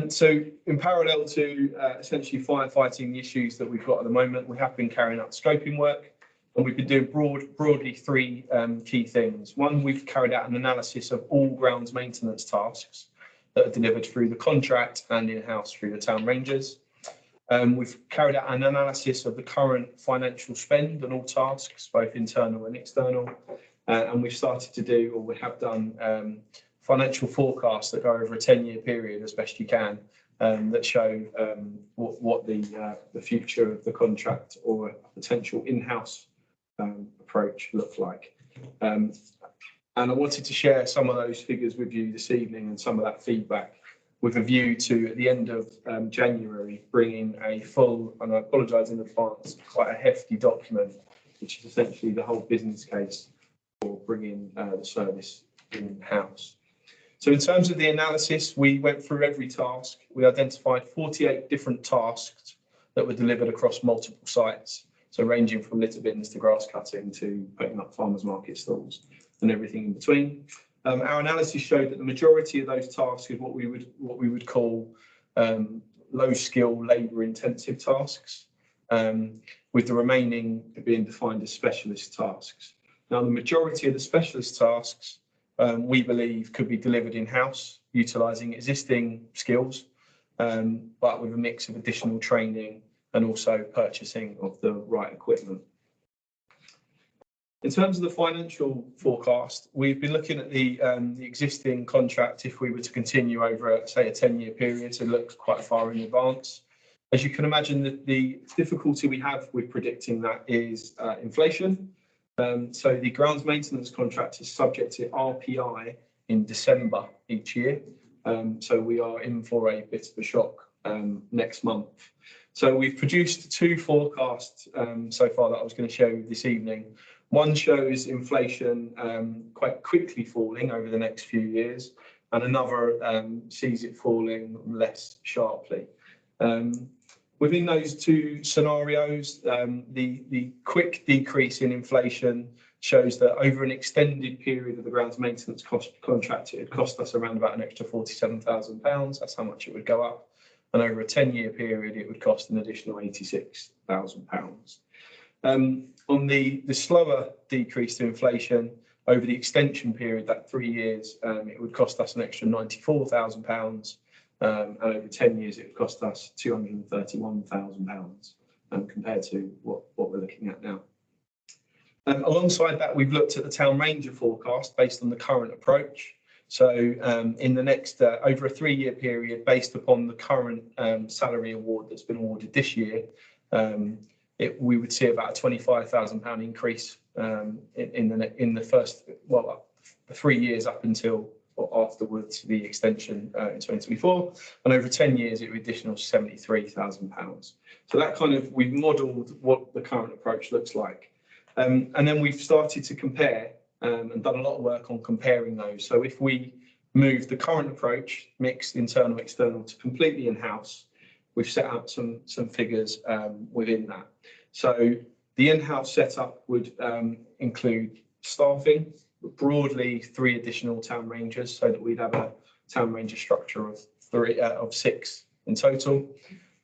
So in parallel to essentially firefighting the issues that we've got at the moment, we have been carrying out scoping work, and we've been doing broadly three key things. One, we've carried out an analysis of all grounds maintenance tasks that are delivered through the contract and in-house through the town rangers. We've carried out an analysis of the current financial spend on all tasks, both internal and external. And we've started to do, or we have done, financial forecasts that go over a 10-year period as best you can, that show what the future of the contract or a potential in-house approach looks like. And I wanted to share some of those figures with you this evening and some of that feedback, with a view to, at the end of January, bringing a full, and I apologise in advance, quite a hefty document, which is essentially the whole business case for bringing the service in-house. So in terms of the analysis, we went through every task. We identified 48 different tasks that were delivered across multiple sites. So ranging from litter bins to grass cutting to putting up farmers market stalls and everything in between. Our analysis showed that the majority of those tasks is what we would call low skill, labour intensive tasks, with the remaining being defined as specialist tasks. Now, the majority of the specialist tasks we believe could be delivered in-house, utilising existing skills, but with a mix of additional training and also purchasing of the right equipment. In terms of the financial forecast, we've been looking at the existing contract if we were to continue over, say, a 10-year period, so it looks quite far in advance. As you can imagine, the difficulty we have with predicting that is inflation. So the grounds maintenance contract is subject to RPI in December each year. So we are in for a bit of a shock next month. So we've produced two forecasts so far that I was going to share with you this evening. One shows inflation quite quickly falling over the next few years, and another sees it falling less sharply. Within those two scenarios, the quick decrease in inflation shows that over an extended period of the grounds maintenance contract, it would cost us around about an extra £47,000. That's how much it would go up. And over a 10-year period, it would cost an additional £86,000. On the slower decrease to inflation, over the extension period, that 3 years, it would cost us an extra £94,000. And over 10 years, it would cost us £231,000 compared to what we're looking at now. Alongside that, we've looked at the town ranger forecast based on the current approach. So in the next, over a 3-year period, based upon the current salary award that's been awarded this year, we would see about a £25,000 increase in the first, well, the 3 years up until or afterwards the extension in 2024, and over 10 years it would be additional £73,000. So that kind of, we've modelled what the current approach looks like. And then we've started to compare and done a lot of work on comparing those. So if we move the current approach, mixed internal, external, to completely in-house, we've set out some figures within that. So the in-house setup would include staffing, broadly 3 additional town rangers, so that we'd have a town ranger structure of 6 in total.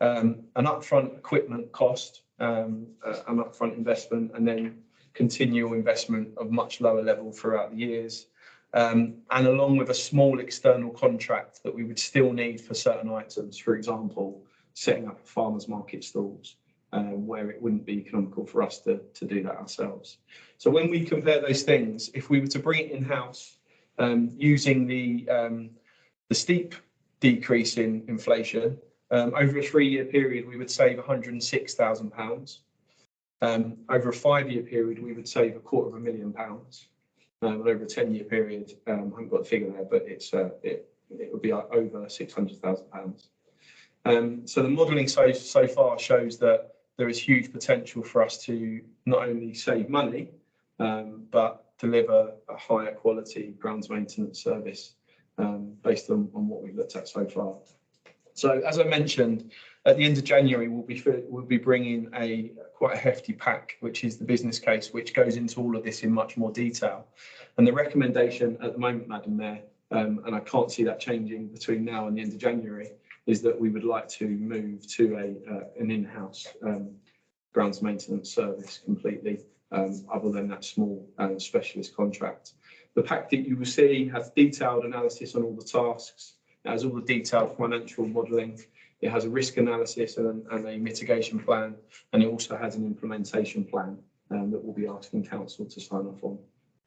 An upfront equipment cost, an upfront investment, and then continual investment of much lower level throughout the years. And along with a small external contract that we would still need for certain items, for example, setting up farmers market stalls, where it wouldn't be economical for us to do that ourselves. So when we compare those things, if we were to bring it in-house, using the steep decrease in inflation, over a 3-year period, we would save £106,000. Over a 5-year period, we would save £250,000. And over a 10-year period, I haven't got the figure there, but it would be over £600,000. So the modelling so far shows that there is huge potential for us to not only save money, but deliver a higher quality grounds maintenance service based on what we've looked at so far. So as I mentioned, at the end of January, we'll be bringing quite a hefty pack, which is the business case, which goes into all of this in much more detail. And the recommendation at the moment, Madam Mayor, and I can't see that changing between now and the end of January, is that we would like to move to an in-house grounds maintenance service completely, other than that small specialist contract. The pack that you will see has detailed analysis on all the tasks. It has all the detailed financial modelling. It has a risk analysis and a mitigation plan, and it also has an implementation plan that we'll be asking council to sign off on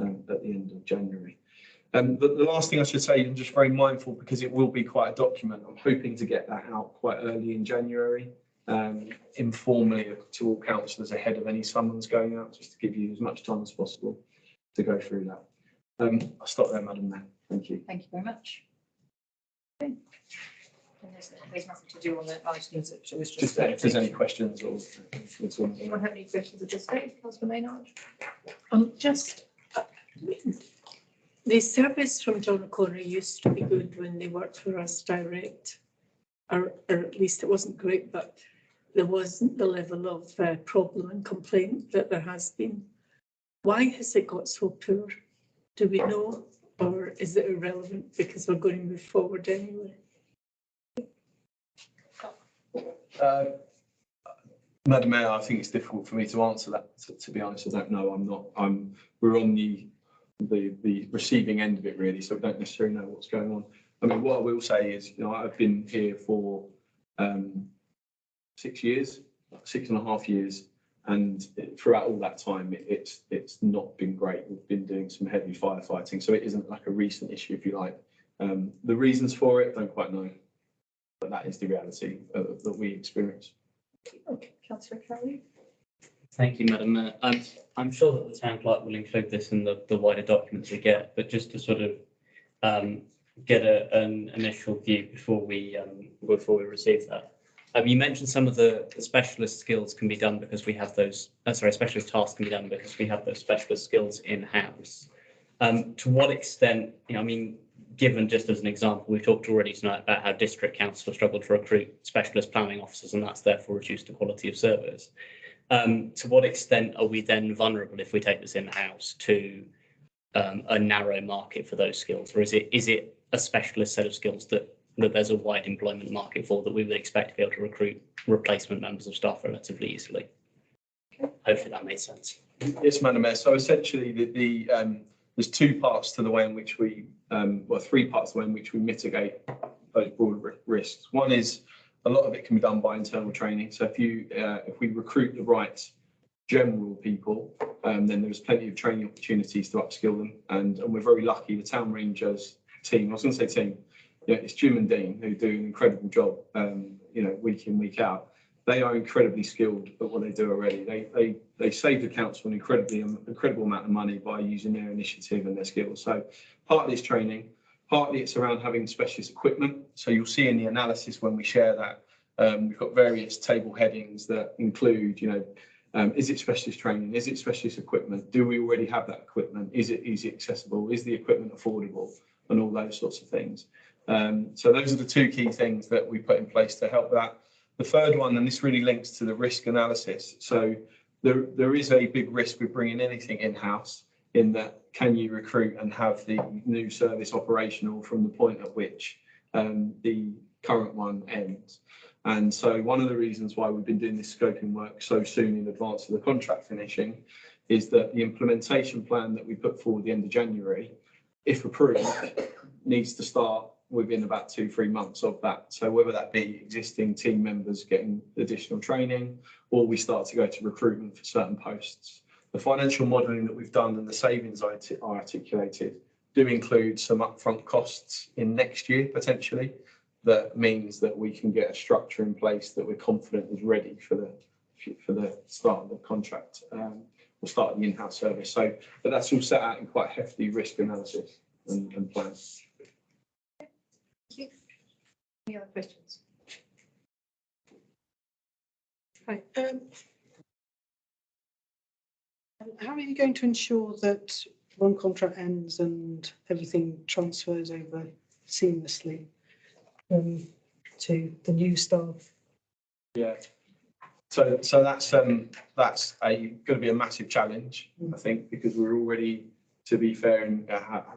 at the end of January. But the last thing I should say, I'm just very mindful because it will be quite a document. I'm hoping to get that out quite early in January, informally to all councillors ahead of any summons going out, just to give you as much time as possible to go through that. I'll stop there, Madam Mayor. Thank you. Thank you very much. Okay. And there's nothing to do on the items. It was Just if there's any questions or. Anyone have any questions at this stage? Councillor Maynard? Just the service from John O'Connor used to be good when they worked for us direct, or at least it wasn't great, but there wasn't the level of problem and complaint that there has been. Why has it got so poor? Do we know, or is it irrelevant because we're going to move forward anyway? Madam Mayor, I think it's difficult for me to answer that. To be honest, I don't know. We're on the receiving end of it really, so we don't necessarily know what's going on. I mean, what I will say is, I've been here for 6 years, 6.5 years, and throughout all that time, it's not been great. We've been doing some heavy firefighting, so it isn't like a recent issue, if you like. The reasons for it, don't quite know, but that is the reality that we experience. Okay, Councillor Crowley. Thank you, Madam Mayor. I'm sure that the town clerk will include this in the wider documents we get, but just to sort of get an initial view before we receive that. You mentioned some of the specialist skills can be done because we have those. Specialist tasks can be done because we have those specialist skills in house. To what extent? I mean, given just as an example, we've talked already tonight about how district council struggled to recruit specialist planning officers, and that's therefore reduced the quality of service. To what extent are we then vulnerable if we take this in-house to a narrow market for those skills, or is it a specialist set of skills that there's a wide employment market for that we would expect to be able to recruit replacement members of staff relatively easily? Hopefully that made sense. Yes, Madam Mayor. So essentially, there's two parts to the way in which we, three parts to the way in which we mitigate those broad risks. One is a lot of it can be done by internal training. So if we recruit the right general people, then there's plenty of training opportunities to upskill them. And we're very lucky. The Town Rangers team, I was going to say team, it's Jim and Dean who do an incredible job, week in, week out. They are incredibly skilled at what they do already. They save the council an incredible amount of money by using their initiative and their skills. So partly it's training, partly it's around having specialist equipment. So you'll see in the analysis when we share that, we've got various table headings that include, is it specialist training? Is it specialist equipment? Do we already have that equipment? Is it easy accessible? Is the equipment affordable? And all those sorts of things. So those are the two key things that we put in place to help that. The third one, and this really links to the risk analysis. So there is a big risk with bringing anything in-house in that can you recruit and have the new service operational from the point at which the current one ends. And so one of the reasons why we've been doing this scoping work so soon in advance of the contract finishing is that the implementation plan that we put forward the end of January, if approved, needs to start within about 2-3 months of that. So whether that be existing team members getting additional training, or we start to go to recruitment for certain posts. The financial modelling that we've done and the savings I articulated do include some upfront costs in next year potentially. That means that we can get a structure in place that we're confident is ready for the start of the contract, or start of the in-house service. So, but that's all set out in quite hefty risk analysis and plans. Thank you. Any other questions? Right. How are you going to ensure that one contract ends and everything transfers over seamlessly to the new staff? Yeah. So that's going to be a massive challenge, I think, because we're already, to be fair, and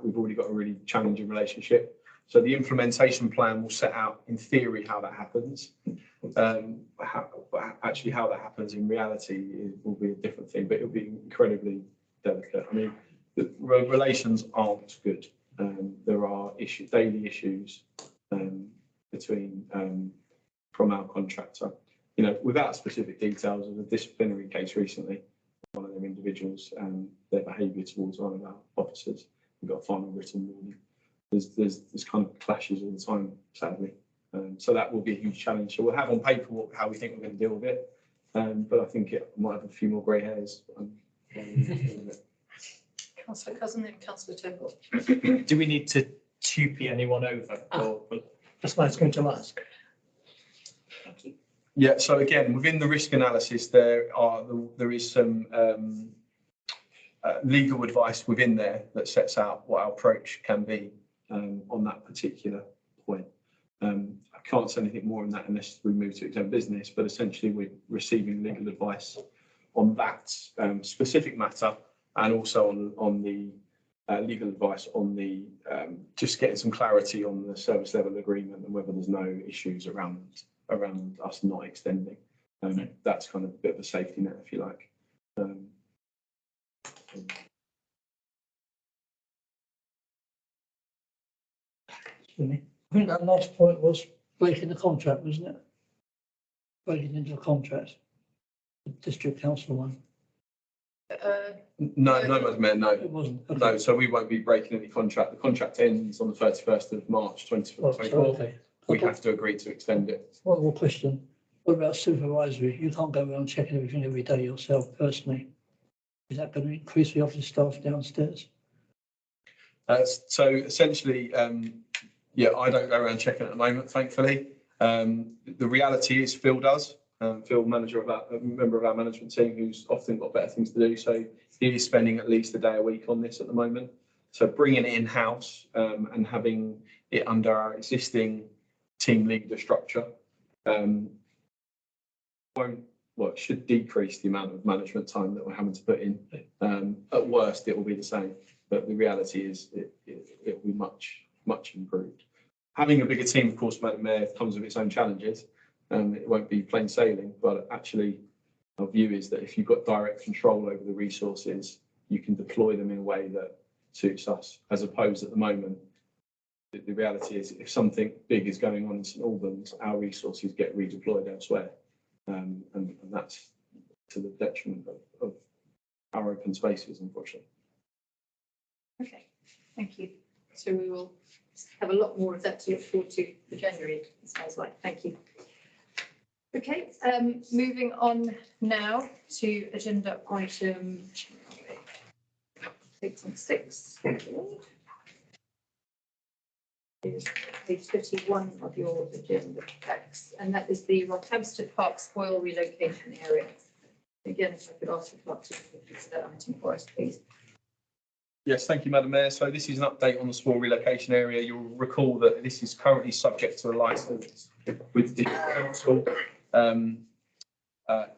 we've already got a really challenging relationship. So the implementation plan will set out, in theory, how that happens. Actually, how that happens in reality will be a different thing, but it'll be incredibly delicate. I mean, the relations aren't good. There are daily issues between from our contractor. You know, without specific details of a disciplinary case recently, one of them individuals, their behaviour towards one of our officers, we got a final written warning. There's kind of clashes all the time, sadly. So that will be a huge challenge. So we'll have on paper how we think we're going to deal with it, but I think it might have a few more grey hairs. Councillor Cousin and Councillor Turnbull. Do we need to TUPE anyone over? That's what I was going to ask. Yeah, so again, within the risk analysis, there is some legal advice within there that sets out what our approach can be on that particular point. I can't say anything more on that unless we move to exempt business, but essentially we're receiving legal advice on that specific matter, and also on the legal advice on the just getting some clarity on the service level agreement and whether there's no issues around us not extending. That's kind of a bit of a safety net, if you like. I think that last point was breaking the contract, wasn't it? Breaking into a contract, the district council one. No, Madam Mayor, no. It wasn't. Okay. No, so we won't be breaking any contract. The contract ends on the 31st of March 2024. Okay. We have to agree to extend it. One more question. What about supervisory? You can't go around checking everything every day yourself personally. Is that going to increase the office staff downstairs? So essentially, yeah, I don't go around checking at the moment, thankfully. The reality is Phil does. Phil, a member of our management team, who's often got better things to do. So he is spending at least a day a week on this at the moment. So bringing it in-house and having it under our existing team leader structure should decrease the amount of management time that we're having to put in. At worst, it will be the same, but the reality is it will be much improved. Having a bigger team, of course, Madam Mayor, comes with its own challenges. It won't be plain sailing, but actually our view is that if you've got direct control over the resources, you can deploy them in a way that suits us, as opposed at the moment. The reality is if something big is going on in St Albans, our resources get redeployed elsewhere. And that's to the detriment of our open spaces, unfortunately. Okay, thank you. So we will have a lot more of that to look forward to for January, it sounds like. Thank you. Okay, moving on now to agenda item 6 is page 51 of your agenda text, and that is the Rockhampstead Park spoil relocation area. Again, if I could ask the clerk to introduce that item for us, please. Yes, thank you, Madam Mayor. So this is an update on the spoil relocation area. You'll recall that this is currently subject to a licence with the council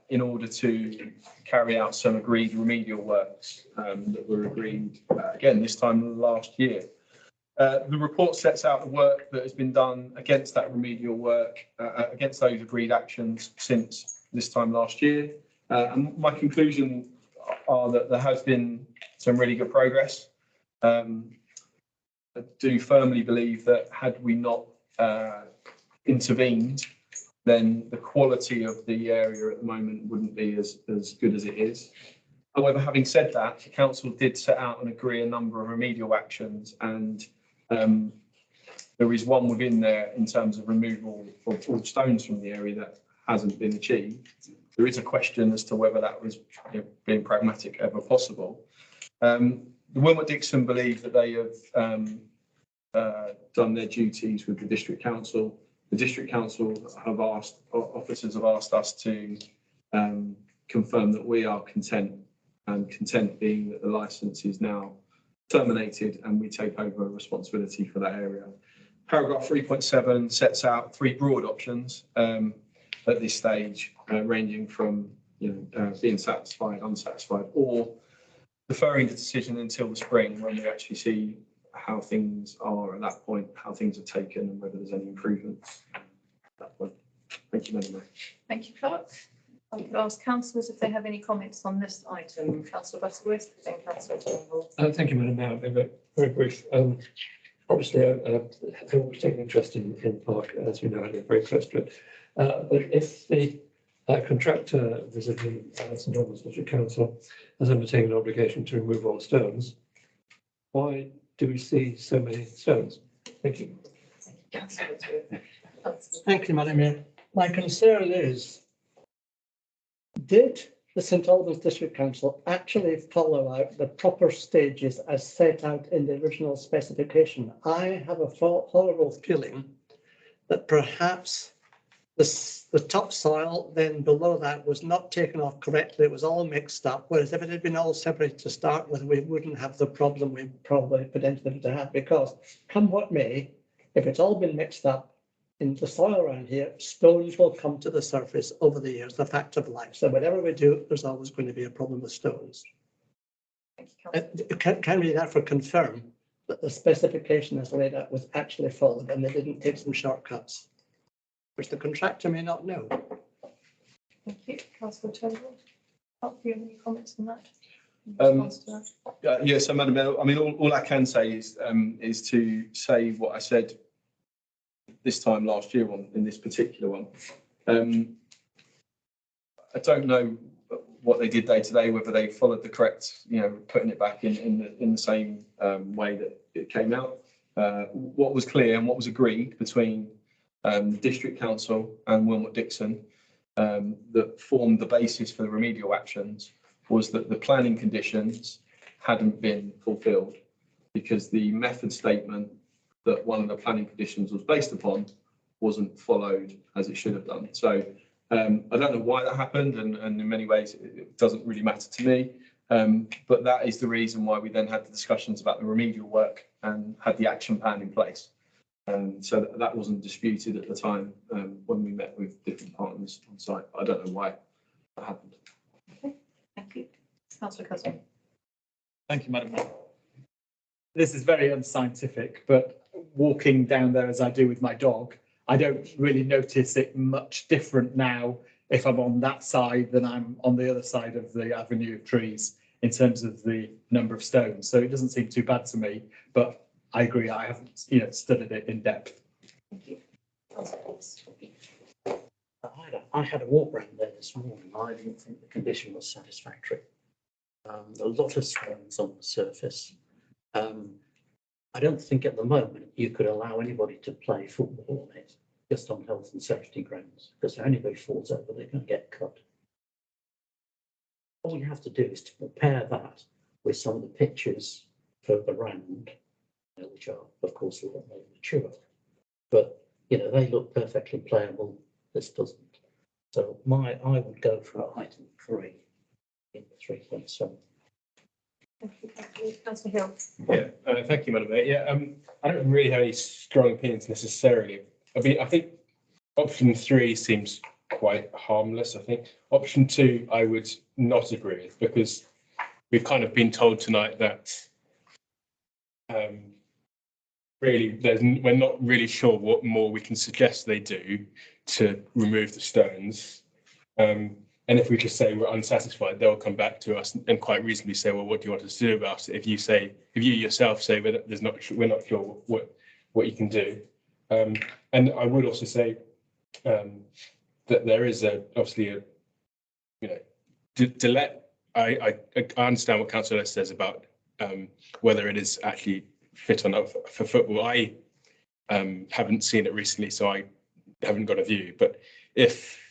in order to carry out some agreed remedial works that were agreed again this time last year. The report sets out the work that has been done against that remedial work, against those agreed actions since this time last year. And my conclusion are that there has been some really good progress. I do firmly believe that had we not intervened, then the quality of the area at the moment wouldn't be as good as it is. However, having said that, the council did set out and agree a number of remedial actions, and there is one within there in terms of removal of all stones from the area that hasn't been achieved. There is a question as to whether that was being pragmatic ever possible. The Wilmot Dixon believe that they have done their duties with the district council. The district council have officers have asked us to confirm that we are content, and content being that the licence is now terminated and we take over responsibility for that area. Paragraph 3.7 sets out three broad options at this stage, ranging from being satisfied, unsatisfied, or deferring the decision until the spring when we actually see how things are at that point, how things are taken, and whether there's any improvements at that point. Thank you, Madam Mayor. Thank you, Clerk. I would ask councillors if they have any comments on this item. Councillor Butterworth, then Councillor Turnbull. Thank you, Madam Mayor. I'll be very brief. Obviously, I will take an interest in the park, as you know, I live very close to it. But if the contractor visiting St Albans District Council has undertaken an obligation to remove all stones, why do we see so many stones? Thank you. Thank you, Madam Mayor. My concern is, did the St Albans District Council actually follow out the proper stages as set out in the original specification? I have a horrible feeling that perhaps the topsoil then below that was not taken off correctly. It was all mixed up, whereas if it had been all separated to start with, we wouldn't have the problem we probably potentially to have, because come what may, if it's all been mixed up in the soil around here, stones will come to the surface over the years, the fact of life. So whatever we do, there's always going to be a problem with stones. Can we therefore confirm that the specification as laid out was actually followed and they didn't take some shortcuts, which the contractor may not know? Thank you, Councillor Turnbull. Do you have any comments on that? Yeah, so Madam Mayor, I mean, all I can say is to say what I said this time last year in this particular one. I don't know what they did day to day, whether they followed the correct, putting it back in the same way that it came out. What was clear and what was agreed between the District Council and Wilmot Dixon that formed the basis for the remedial actions was that the planning conditions hadn't been fulfilled because the method statement that one of the planning conditions was based upon wasn't followed as it should have done. So I don't know why that happened, and in many ways it doesn't really matter to me. But that is the reason why we then had the discussions about the remedial work and had the action plan in place. So that wasn't disputed at the time when we met with different partners on site. I don't know why that happened. Okay, thank you. Councillor Cousin. Thank you, Madam Mayor. This is very unscientific, but walking down there as I do with my dog, I don't really notice it much different now if I'm on that side than I'm on the other side of the avenue of trees in terms of the number of stones. So it doesn't seem too bad to me, but I agree, I haven't studied it in depth. Thank you. I had a walk around there this morning. I didn't think the condition was satisfactory. A lot of stones on the surface. I don't think at the moment you could allow anybody to play football on it just on health and safety grounds, because if anybody falls over, they're going to get cut. All you have to do is to compare that with some of the pictures further around, which are, of course, a lot more mature. But, they look perfectly playable. This doesn't. So I would go for item 3 in 3.7. Thank you, Councillor Hill. Yeah, thank you, Madam Mayor. Yeah, I don't really have any strong opinions necessarily. I think option 3 seems quite harmless. I think option 2 I would not agree with, because we've kind of been told tonight that really we're not really sure what more we can suggest they do to remove the stones. And if we just say we're unsatisfied, they'll come back to us and quite reasonably say, well, what do you want us to do about it? If you yourself say we're not sure what you can do. And I would also say that there is obviously delay. I understand what Councillor Lester says about whether it is actually fit or not for football. I haven't seen it recently, so I haven't got a view. But if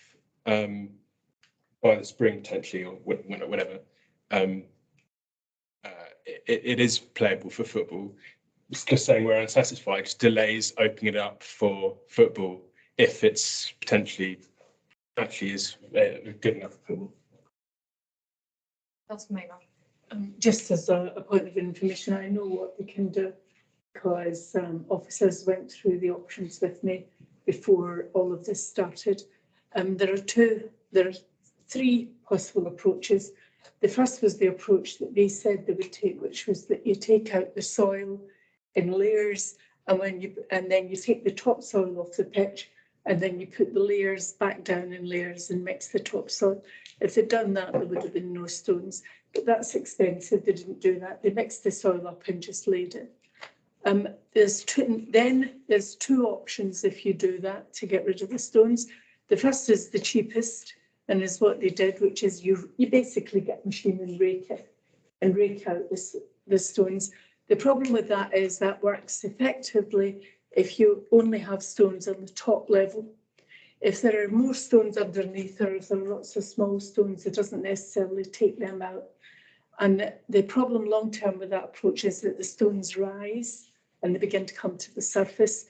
by the spring potentially, or whenever, it is playable for football. It's just saying we're unsatisfied delays opening it up for football if it's potentially actually is good enough for football. Councillor Maynard. Just as a point of information, I know what we can do because officers went through the options with me before all of this started. There are three possible approaches. The first was the approach that they said they would take, which was that you take out the soil in layers, and then you take the topsoil off the pitch, and then you put the layers back down in layers and mix the topsoil. If they'd done that, there would have been no stones, but that's expensive. They didn't do that. They mixed the soil up and just laid it. There's two options if you do that to get rid of the stones. The first is the cheapest, and is what they did, which is you basically get a machine and rake out the stones. The problem with that is that works effectively if you only have stones on the top level. If there are more stones underneath, or if there are lots of small stones, it doesn't necessarily take them out. And the problem long term with that approach is that the stones rise and they begin to come to the surface.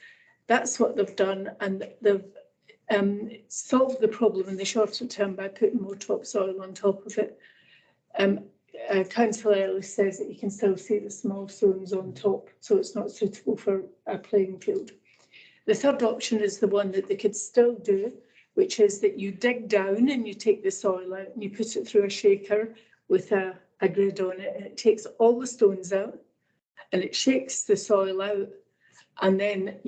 That's what they've done, and they've solved the problem in the shorter term by putting more topsoil on top of it. Councillor Ellis says that you can still see the small stones on top, so it's not suitable for a playing field. The third option is the one that they could still do, which is that you dig down and you take the soil out and you put it through a shaker with a grid on it, and it takes all the stones out and it shakes the soil out, and then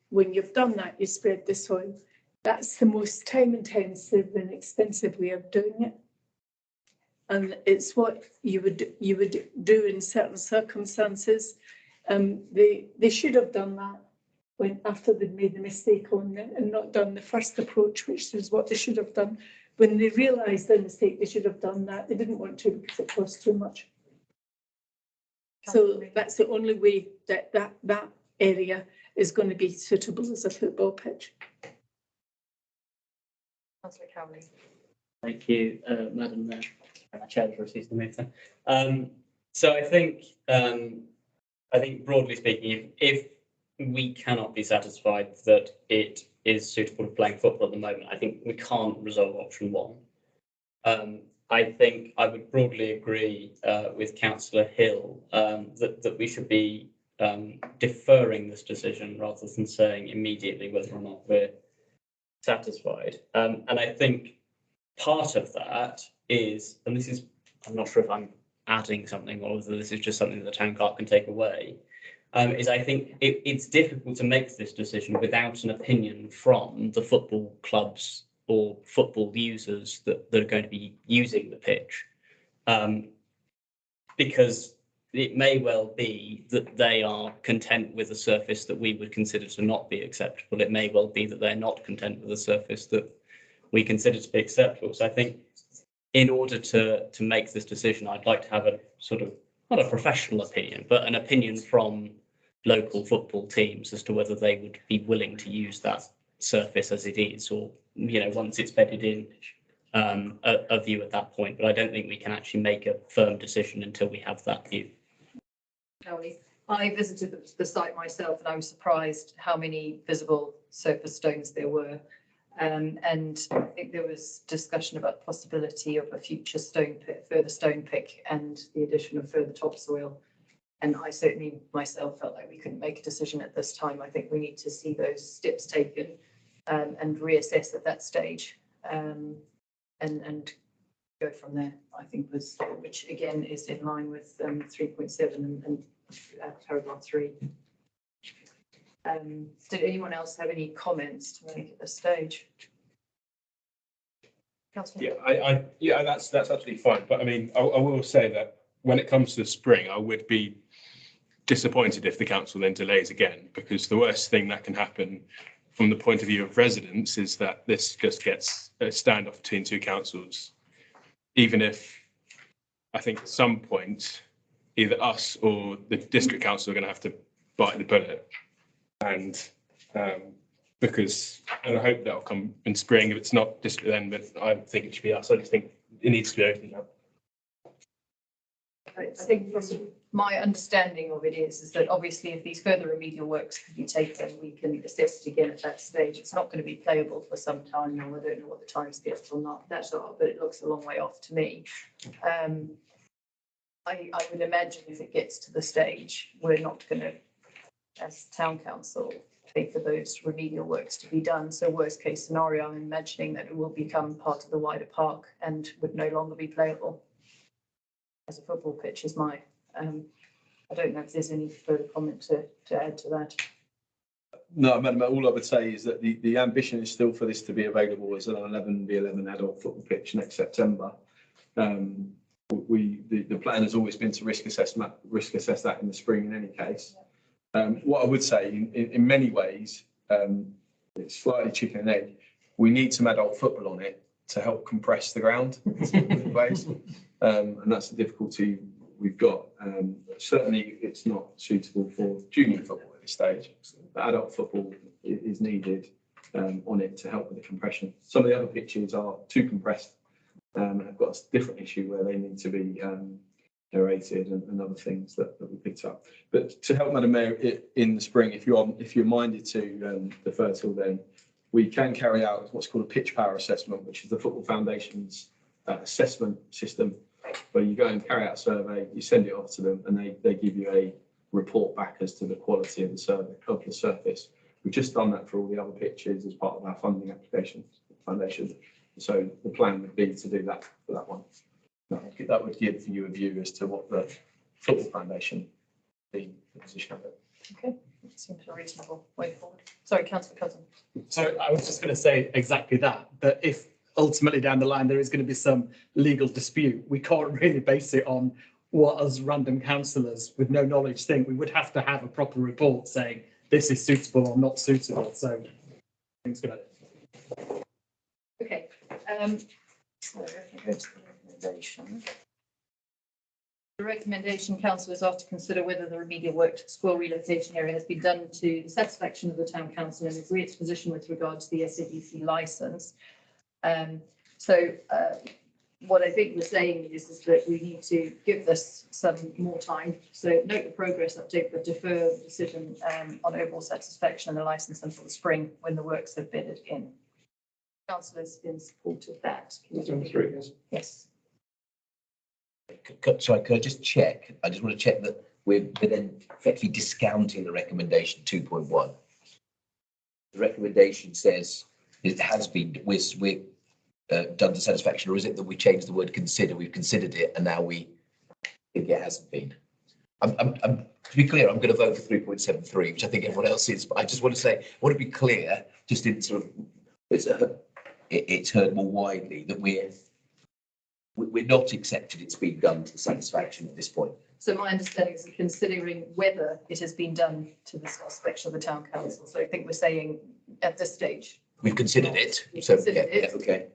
when you've done that, you spread the soil. That's the most time intensive and expensive way of doing it. And it's what you would do in certain circumstances. They should have done that after they'd made the mistake on it and not done the first approach, which is what they should have done. When they realised their mistake, they should have done that. They didn't want to because it cost too much. So that's the only way that area is going to be suitable as a football pitch. Councillor Cowley. Thank you, Madam Mayor. My chair has received the meeting. So I think broadly speaking, if we cannot be satisfied that it is suitable for playing football at the moment, I think we can't resolve option one. I think I would broadly agree with Councillor Hill that we should be deferring this decision rather than saying immediately whether or not we're satisfied. And I think part of that is, and this is, I'm not sure if I'm adding something or whether this is just something that the town clerk can take away, is I think it's difficult to make this decision without an opinion from the football clubs or football users that are going to be using the pitch. Because it may well be that they are content with a surface that we would consider to not be acceptable. It may well be that they're not content with a surface that we consider to be acceptable. So I think in order to make this decision, I'd like to have a sort of, not a professional opinion, but an opinion from local football teams as to whether they would be willing to use that surface as it is, or, you know, once it's bedded in, a view at that point. But I don't think we can actually make a firm decision until we have that view. I visited the site myself and I was surprised how many visible surface stones there were. And I think there was discussion about the possibility of a future further stone pick and the addition of further topsoil. And I certainly myself felt like we couldn't make a decision at this time. I think we need to see those steps taken and reassess at that stage and go from there, I think, which again is in line with 3.7 and paragraph 3. Did anyone else have any comments to make at this stage? Councillor? Yeah, that's absolutely fine. But I mean, I will say that when it comes to the spring, I would be disappointed if the council then delays again, because the worst thing that can happen from the point of view of residents is that this just gets a standoff between two councils. Even if I think at some point either us or the district council are going to have to bite the bullet, and because, and I hope that'll come in spring. If it's not district then, but I think it should be us. I just think it needs to be opened up. I think from my understanding of it is that obviously if these further remedial works can be taken, we can assess it again at that stage. It's not going to be playable for some time now. I don't know what the timescales or not that are, but it looks a long way off to me. I would imagine if it gets to the stage, we're not going to, as town council, pay for those remedial works to be done. So worst case scenario, I'm imagining that it will become part of the wider park and would no longer be playable as a football pitch is my, I don't know if there's any further comment to add to that. No, Madam Mayor, all I would say is that the ambition is still for this to be available as an 11v11 adult football pitch next September. The plan has always been to risk assess that in the spring in any case. What I would say in many ways, it's slightly chicken and egg. We need some adult football on it to help compress the ground in ways. And that's the difficulty we've got. Certainly it's not suitable for junior football at this stage. But adult football is needed on it to help with the compression. Some of the other pitches are too compressed and have got a different issue where they need to be aerated and other things that we picked up. But to help Madam Mayor in the spring, if you're minded to defer till then, we can carry out what's called a pitch power assessment, which is the Football Foundation's assessment system, where you go and carry out a survey, you send it off to them, and they give you a report back as to the quality of the surface. We've just done that for all the other pitches as part of our funding application foundation. So the plan would be to do that for that one. That would give you a view as to what the Football Foundation, the position of it. Okay, that seems a reasonable way forward. Sorry, Councillor Cousin. So I was just going to say exactly that if ultimately down the line there is going to be some legal dispute, we can't really base it on what us random councillors with no knowledge think. We would have to have a proper report saying this is suitable or not suitable. So things good. Okay. So if I go to the recommendation. The recommendation, council is asked to consider whether the remedial work to the school relocation area has been done to the satisfaction of the town council and agree its position with regard to the SADC licence. What I think we're saying is that we need to give this some more time. So note the progress update, but defer the decision on overall satisfaction and the licence until the spring when the works have bedded in. Councillors in support of that. Yes. Sorry, could I just check? I just want to check that we're then effectively discounting the recommendation 2.1. The recommendation says it has been, we're done to satisfaction, or is it that we changed the word consider? We've considered it and now we think it hasn't been. To be clear, I'm going to vote for 3.73, which I think everyone else is, but I just want to say, I want to be clear, just in sort of, it's heard more widely that we're not accepted it's been done to the satisfaction at this point. So my understanding is considering whether it has been done to the satisfaction of the town council. So I think we're saying at this stage. We've considered it. We've So considered it. okay.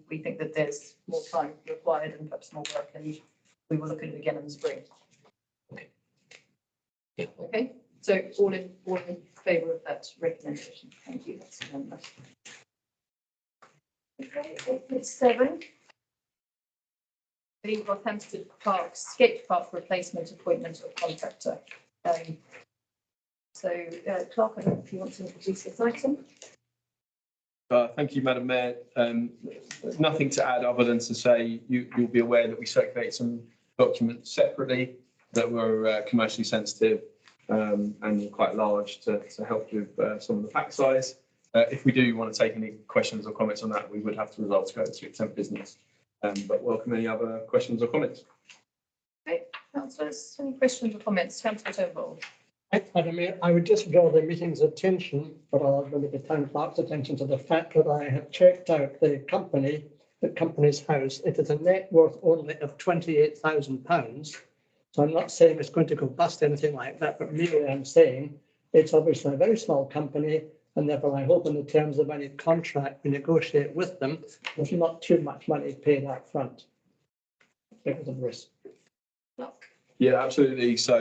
We think that there's more time required and perhaps more work, and we will look at it again in the spring. Okay. Yeah. Okay. So all in favour of that recommendation. Thank you. That's unanimous. Okay, 8.7. The Northampton Park skate park replacement appointment of contractor. Clark, I don't know if you want to introduce this item. Thank you, Madam Mayor. Nothing to add other than to say you'll be aware that we circulate some documents separately that were commercially sensitive and quite large to help with some of the pack size. If we do want to take any questions or comments on that, we would have to resolve to go to exempt business. But welcome any other questions or comments. Okay, councillors, any questions or comments? Councillor Turnbull. Madam Mayor, I would just draw the meeting's attention, or the town clerk's attention, to the fact that I have checked out the company's house. It is a net worth only of £28,000. So I'm not saying it's going to go bust, anything like that, but merely I'm saying it's obviously a very small company, and therefore I hope in the terms of any contract we negotiate with them, there's not too much money paid up front because of risk. Yeah, absolutely. So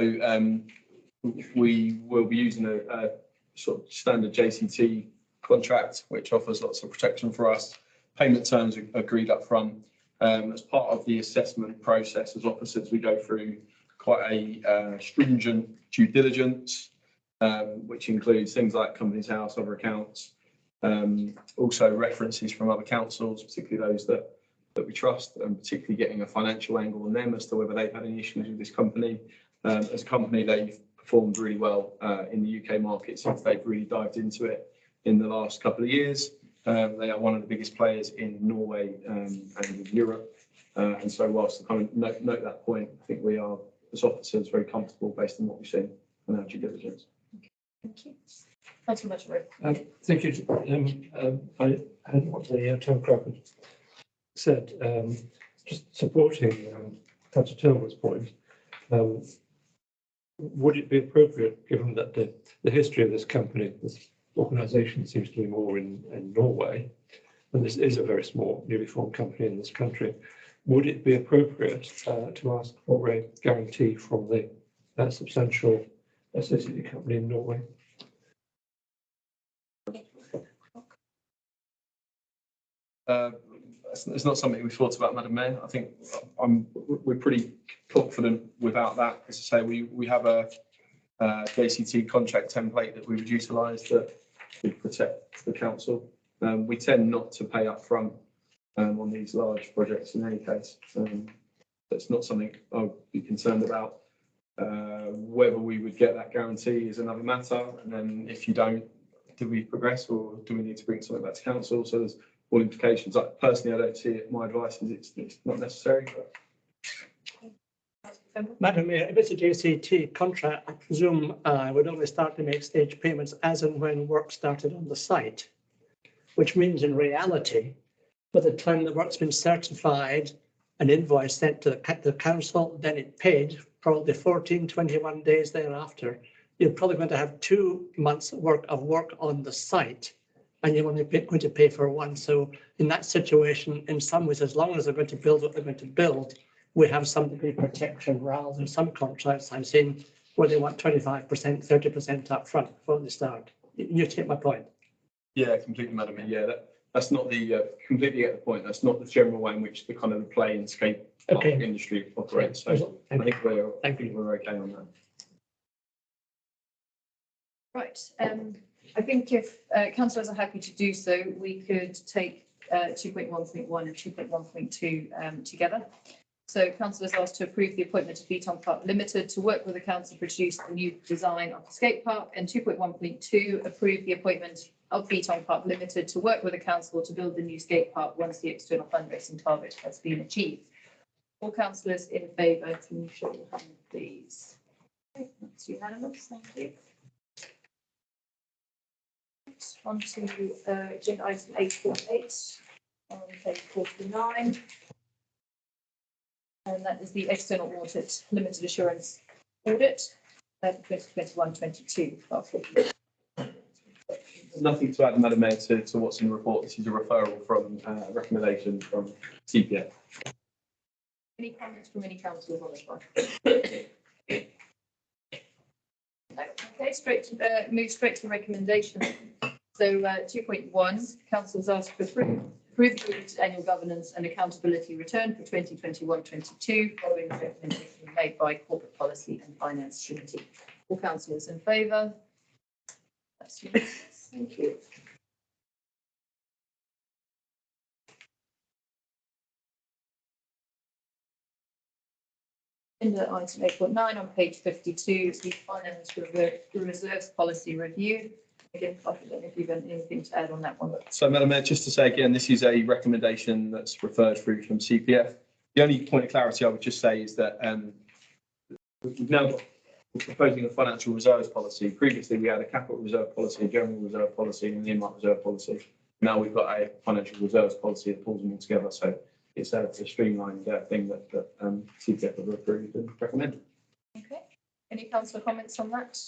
we will be using a sort of standard JCT contract, which offers lots of protection for us. Payment terms are agreed up front, As part of the assessment process as officers, we go through quite a stringent due diligence, which includes things like Companies House, other accounts, also references from other councils, particularly those that we trust, and particularly getting a financial angle on them as to whether they've had any issues with this company. As a company, they've performed really well in the UK market since they've really dived into it in the last couple of years. They are one of the biggest players in Norway and in Europe. And so whilst I kind of note that point, I think we are, as officers, very comfortable based on what we've seen on our due diligence. Thank you. Councillor Musgrave. Thank you. I heard what the town clerk said, just supporting Councillor Tillman's point. Would it be appropriate, given that the history of this company, this organisation seems to be more in Norway, and this is a very small, newly formed company in this country, would it be appropriate to ask for a guarantee from the substantial associated company in Norway? It's not something we've thought about, Madam Mayor. I think we're pretty confident without that. As I say, we have a JCT contract template that we would utilise that would protect the council. We tend not to pay up front on these large projects in any case. That's not something I would be concerned about. Whether we would get that guarantee is another matter. And then if you don't, do we progress or do we need to bring something back to council? So there's all implications. Personally, I don't see it. My advice is it's not necessary. But... Madam Mayor, if it's a JCT contract, I presume I would only start to make stage payments as and when work started on the site, which means in reality, by the time the work's been certified, an invoice sent to the council, then it paid, probably 14, 21 days thereafter, you're probably going to have 2 months worth of work on the site, and you're only going to pay for one. So in that situation, in some ways, as long as they're going to build what they're going to build, we have some degree of protection, rather than some contracts I've seen where they want 25%, 30% up front before they start. You take my point. Yeah, completely, Madam Mayor. Yeah, that's not the completely at the point. That's not the general way in which the kind of the play and skate industry operates. So I think we're okay on that. Right. I think if councillors are happy to do so, we could take 2.1.1 and 2.1.2 together. So councillors asked to approve the appointment of Beaton Park Limited to work with the council to produce the new design of the skate park, and 2.1.2 approve the appointment of Beaton Park Limited to work with the council to build the new skate park once the external fundraising target has been achieved. All councillors in favour, can you show your hand, please? Okay, that's unanimous, thank you. On to agenda item 8.8 on page 49. And that is the external audit, limited assurance audit, 2021-22. Nothing to add, Madam Mayor, to what's in the report. This is a referral from a recommendation from CPF. Any comments from any councillors on this one? No. Okay, move straight to the recommendation. So 2.1, councillors asked to approve the annual governance and accountability return for 2021-22, following the recommendation made by Corporate Policy and Finance Committee. All councillors in favour? That's unanimous. Thank you. Agenda item 8.9 on page 52 is the finance reserves policy review. Again, I don't know if you've got anything to add on that one. So, Madam Mayor, just to say again, this is a recommendation that's referred through from CPF. The only point of clarity I would just say is that we've now got, we're proposing a financial reserves policy. Previously, we had a capital reserve policy, a general reserve policy, and an earmark reserve policy. Now we've got a financial reserves policy that pulls them all together. So it's a streamlined thing that CPF have approved and recommended. Okay. Any councillor comments on that?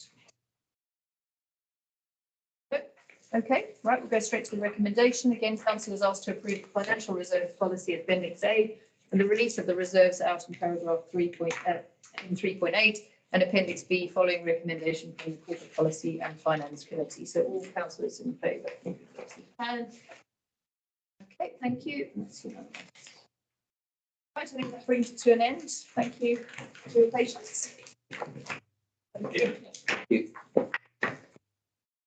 Okay, right, we'll go straight to the recommendation. Again, council is asked to approve the financial reserve policy Appendix A and the release of the reserves out in paragraph 3.8 and Appendix B following recommendation from the Corporate Policy and Finance Committee. So all councillors in favour. Okay, thank you. Right, I think that brings it to an end. Thank you for your patience. Thank you.